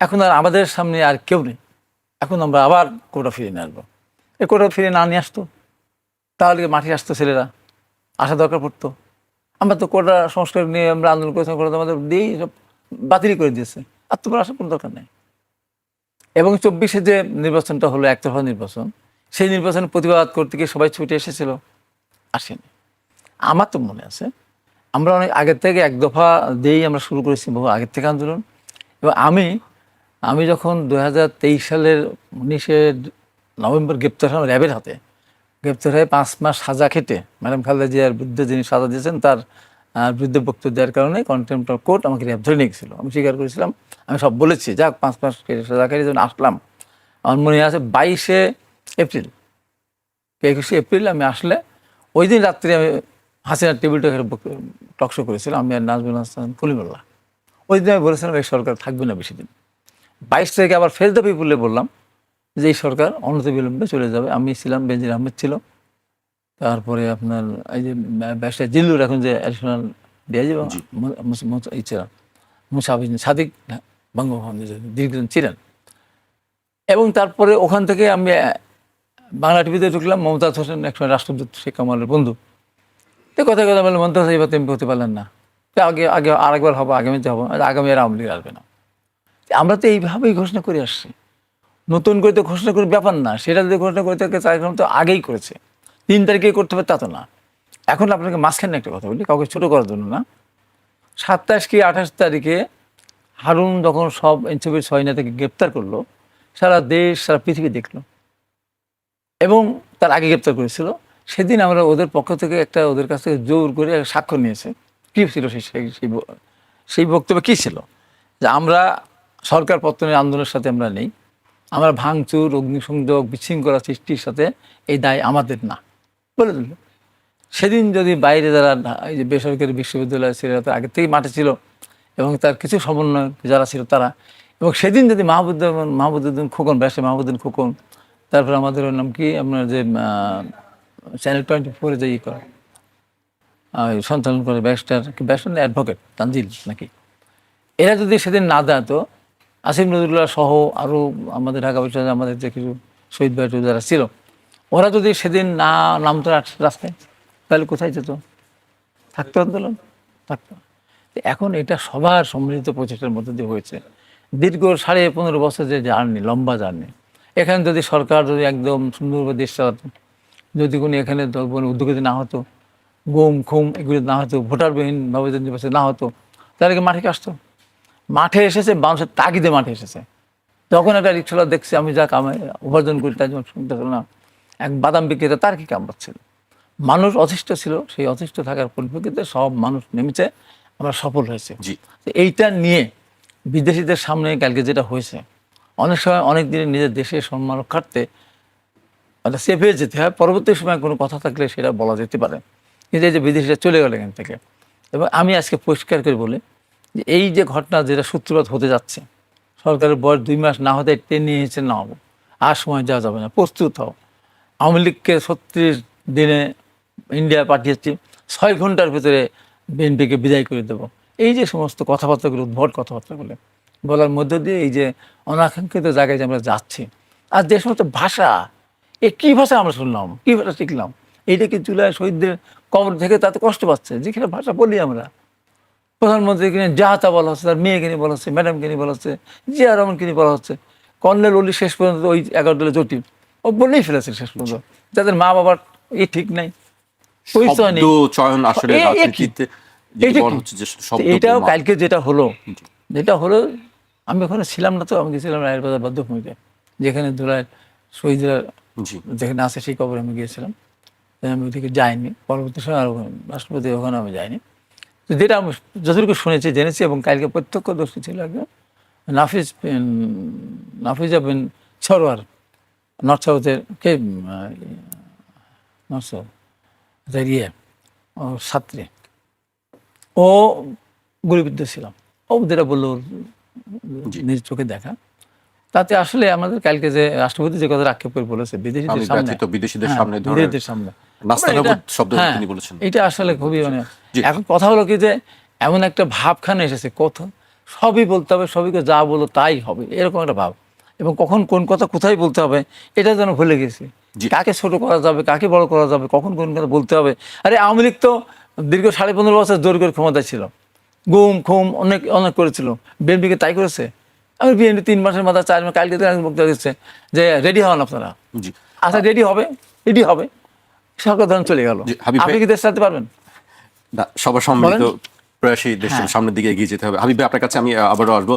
এখন আর আমাদের সামনে আর কেউ নেই, এখন আমরা আবার কোটা ফিরিয়ে নিয়ে আসবো। এই কোটা ফিরিয়ে না নিয়ে আসতো, তাহলে মাঠে আসতো ছেলেরা, আসা দরকার পড়তো। আমরা তো কোটা সংস্কার নিয়ে আমরা আন্দোলন করেছিলাম, কোটা আমাদের দিয়েই সব বাতিল করে দিয়েছে, আর তোমার আসার কোনো দরকার নেই। এবং 24-এ যে নির্বাচনটা হলো একতরফা নির্বাচন, সেই নির্বাচনের প্রতিবাদ করতে গিয়ে সবাই ছুটে এসেছিল, আসেনি। আমার তো মনে আছে আমরা অনেক আগের থেকে এক দফা দিয়েই আমরা শুরু করেছি, বহু আগের থেকে আন্দোলন। এবং আমি যখন 2023 সালের 19শে নভেম্বর গ্রেপ্তার হলাম র্যাবের হাতে, গ্রেপ্তার হয়ে 5 মাস সাজা খেটে ম্যাডাম খালেদা জিয়ার বিরুদ্ধে যিনি সাজা দিয়েছেন, তার বিরুদ্ধে বক্তব্য দেওয়ার কারণে কন্টেম্প্ট অফ কোর্ট আমাকে র্যাব ধরে নিয়ে গেছিল। আমি স্বীকার করেছিলাম, আমি সব বলেছি, যাক 5 মাস সাজা খেটে যখন আসলাম, আমার মনে আছে 22শে এপ্রিল 21শে এপ্রিল আমি আসলে, ওই দিন রাত্রে আমি হাসিনার টেবিলটা টকশো করেছিলাম, আমি আর নাজমুল হাসান খলিলুল্লাহ। ওই দিন আমি বলেছিলাম এই সরকার থাকবে না বেশি দিন। 22 তারিখে আবার ফেস দ্য পিপুলে বললাম যে এই সরকার অনতিবিলম্বে চলে যাবে। আমি ছিলাম, বেনজির আহমেদ ছিল, তারপরে আপনার এই যে ব্যারিস্টার জিল্লুর, এখন যে অ্যাডিশনাল ডিআইজি মুসাফিজ সাদিক বঙ্গভবনে দীর্ঘদিন ছিলেন। এবং তারপরে ওখান থেকে আমি বাংলা টিভিতে ঢুকলাম, মমতাজ হোসেন একসময় রাষ্ট্রদূত শেখ কামালের বন্ধু, তো কথা বললেন, মমতাজ এবার তো এমপি হতে পারলেন না, আগে আরেকবার হবো, আগামীতে হবো, আগামী আর আওয়ামী লীগ আসবে না। আমরা তো এইভাবেই ঘোষণা করে আসছি, নতুন করে তো ঘোষণা করে ব্যাপার না। সেটা যদি ঘোষণা করে থাকে তার তো আগেই করেছে, 3 তারিখে করতে হবে তা তো না। এখন আপনাকে মাঝখানে একটা কথা বলি, কাউকে ছোটো করার জন্য না। 27 কি 28 তারিখে হারুন যখন সব এনসিপির 6 নেতাকে গ্রেপ্তার করলো, সারা দেশ সারা পৃথিবী দেখলো। এবং তার আগে গ্রেপ্তার করেছিল। সেদিন আমরা ওদের পক্ষ থেকে ওদের কাছ থেকে জোর করে একটা স্বাক্ষর নিয়েছে। কী ছিল সেই বক্তব্য কী ছিল, যে আমরা সরকার পতনের আন্দোলনের সাথে আমরা নেই, আমরা ভাঙচুর, অগ্নিসংযোগ, বিশৃঙ্খলা সৃষ্টির সাথে এই দায় আমাদের না বলে দিল। সেদিন যদি বাইরে যারা এই যে বেসরকারি বিশ্ববিদ্যালয় ছিল, তার আগে থেকেই মাঠে ছিল এবং তার কিছু সমন্বয়ক যারা ছিল তারা, এবং সেদিন যদি মাহবুবুদ্দিন খোকন, ব্যারিস্টার মাহবুবুদ্দিন খোকন, তারপর আমাদের ওর নাম কি, আপনার যে চ্যানেল 24 যে করে সঞ্চালন করে ব্যারিস্টার অ্যাডভোকেট তানজিল নাকি, এরা যদি সেদিন না দেয়, তো আসিফ নজরুল্লাহ সহ আরও আমাদের ঢাকা বিশ্ববিদ্যালয়ে আমাদের যে কিছু শহীদ ভাই যারা ছিল, ওরা যদি সেদিন না নামতো রাস্তায়, তাহলে কোথায় যেত? থাকতো আন্দোলন? থাকতো। এখন এটা সবার সম্মিলিত প্রচেষ্টার মধ্যে দিয়ে হয়েছে। দীর্ঘ 15.5 বছর যে জার্নি, লম্বা জার্নি, এখানে যদি সরকার যদি একদম সুন্দরভাবে দেশ চালাতো, যদি কোনো এখানে উদ্যোগী না হতো, গুম খুম এগুলো না হতো, ভোটারবিহীনভাবে যদি নির্বাচন না হতো, তাহলে কি মাঠে আসতো? মাঠে এসেছে মানুষের তাগিদে মাঠে এসেছে। তখন একটা রিক্সাওয়ালা দেখছে আমি যা কামাই উপার্জন করি তাই জন্য শুনতে না, এক বাদাম বিক্রেতা তার কি কাম পাচ্ছিল। মানুষ অতিষ্ঠ ছিল, সেই অতিষ্ঠ থাকার পরিপ্রেক্ষিতে সব মানুষ নেমেছে, আমরা সফল হয়েছে। এইটা নিয়ে বিদেশিদের সামনে কালকে যেটা হয়েছে, অনেক সময় অনেক দিনে নিজের দেশের সম্মান রক্ষার্থে সেফ হয়ে যেতে হয়, পরবর্তী সময় কোনো কথা থাকলে সেটা বলা যেতে পারে। কিন্তু এই যে বিদেশিরা চলে গেল এখান থেকে, এবং আমি আজকে পরিষ্কার করে বলি যে এই যে ঘটনা যেটা সূত্রপাত হতে যাচ্ছে, সরকারের বয়স 2 মাস না হতে টেনে নিয়েছে না হবো, আর সময় যাওয়া যাবে না, প্রস্তুত হও। আওয়ামী লীগকে 36 দিনে ইন্ডিয়া পাঠিয়েছি, 6 ঘন্টার ভিতরে বিএনপিকে বিদায় করে দেবো। এই যে সমস্ত কথাবার্তাগুলো, উদ্ভট কথাবার্তাগুলো বলার মধ্য দিয়ে এই যে অনাকাঙ্ক্ষিত জায়গায় যে আমরা যাচ্ছি, আর যে সমস্ত ভাষা, কী ভাষা আমরা শুনলাম, কী ভাষা শিখলাম, এইটা কি জুলাই শহীদদের কবর থেকে তাতে কষ্ট পাচ্ছে, যেখানে ভাষা বলি আমরা। প্রধানমন্ত্রীকে নিয়ে যা তা বলা হচ্ছে, তার মেয়েকে নিয়ে বলা হচ্ছে, ম্যাডামকে নিয়ে বলা হচ্ছে, জিয়া রহমানকে নিয়ে বলা হচ্ছে, কর্নেল অলি শেষ পর্যন্ত ওই 11 দলে জটিল ও বলেই ফেলেছে শেষ পর্যন্ত, যাদের মা বাবার ঠিক নাই, পরিচয় নেই।
চয়ন আসলে রাজনীতিতে
এটাও কালকে যেটা হলো, আমি ওখানে ছিলাম না, তো আমি গেছিলাম রায়ের বাজার বাধ্যভূমিতে, যেখানে ধুলায় শহীদরা যেখানে আছে সেই কবরে আমি গিয়েছিলাম। আমি ওদিকে যাইনি, পরবর্তী সময় আর রাষ্ট্রপতি ওখানে আমি যাইনি। তো যেটা আমি যতটুকু শুনেছি জেনেছি, এবং কালকে প্রত্যক্ষদর্শী ছিল একজন নাফিজা বিন সরোয়ার, নর্থ সাউথের কে নর্থ সাউথ ও ছাত্রী, ও গুলিবিদ্ধ ছিলাম, ও যেটা বললো নিজ চোখে দেখা, তাতে আসলে আমাদের কালকে যে রাষ্ট্রপতি যে কথা আক্ষেপ করে বলেছে বিদেশিদের সামনে, এটা আসলে খুবই এখন কথা হলো কি, যে এমন একটা ভাবখানে এসেছে, কথা সবই বলতে হবে, সবইকে যা বলো তাই হবে, এরকম একটা ভাব, এবং কখন কোন কথা কোথায় বলতে হবে এটা যেন ভুলে গেছি। কাকে ছোট করা যাবে, কাকে বড় করা যাবে, কখন কোন কথা বলতে হবে। আরে আওয়ামী লীগ তো দীর্ঘ 15.5 বছর জোর করে ক্ষমতায় ছিল, গুম খুম অনেক অনেক করেছিল, বিএনপিকে তাই করেছে। আমি বিএনপি 3 মাসের মাথা 4 মাস, কালকে বক্তব্য দিচ্ছে যে রেডি হন আপনারা, আচ্ছা রেডি হবে, সরকার ধরুন চলে গেল, আপনি কি দেশ চালাতে পারবেন?
সবার সম্মিলিত প্রয়াসী দেশের সামনের দিকে এগিয়ে যেতে হবে। হাবিব ভাই, আপনার কাছে আমি আবারও আসবো।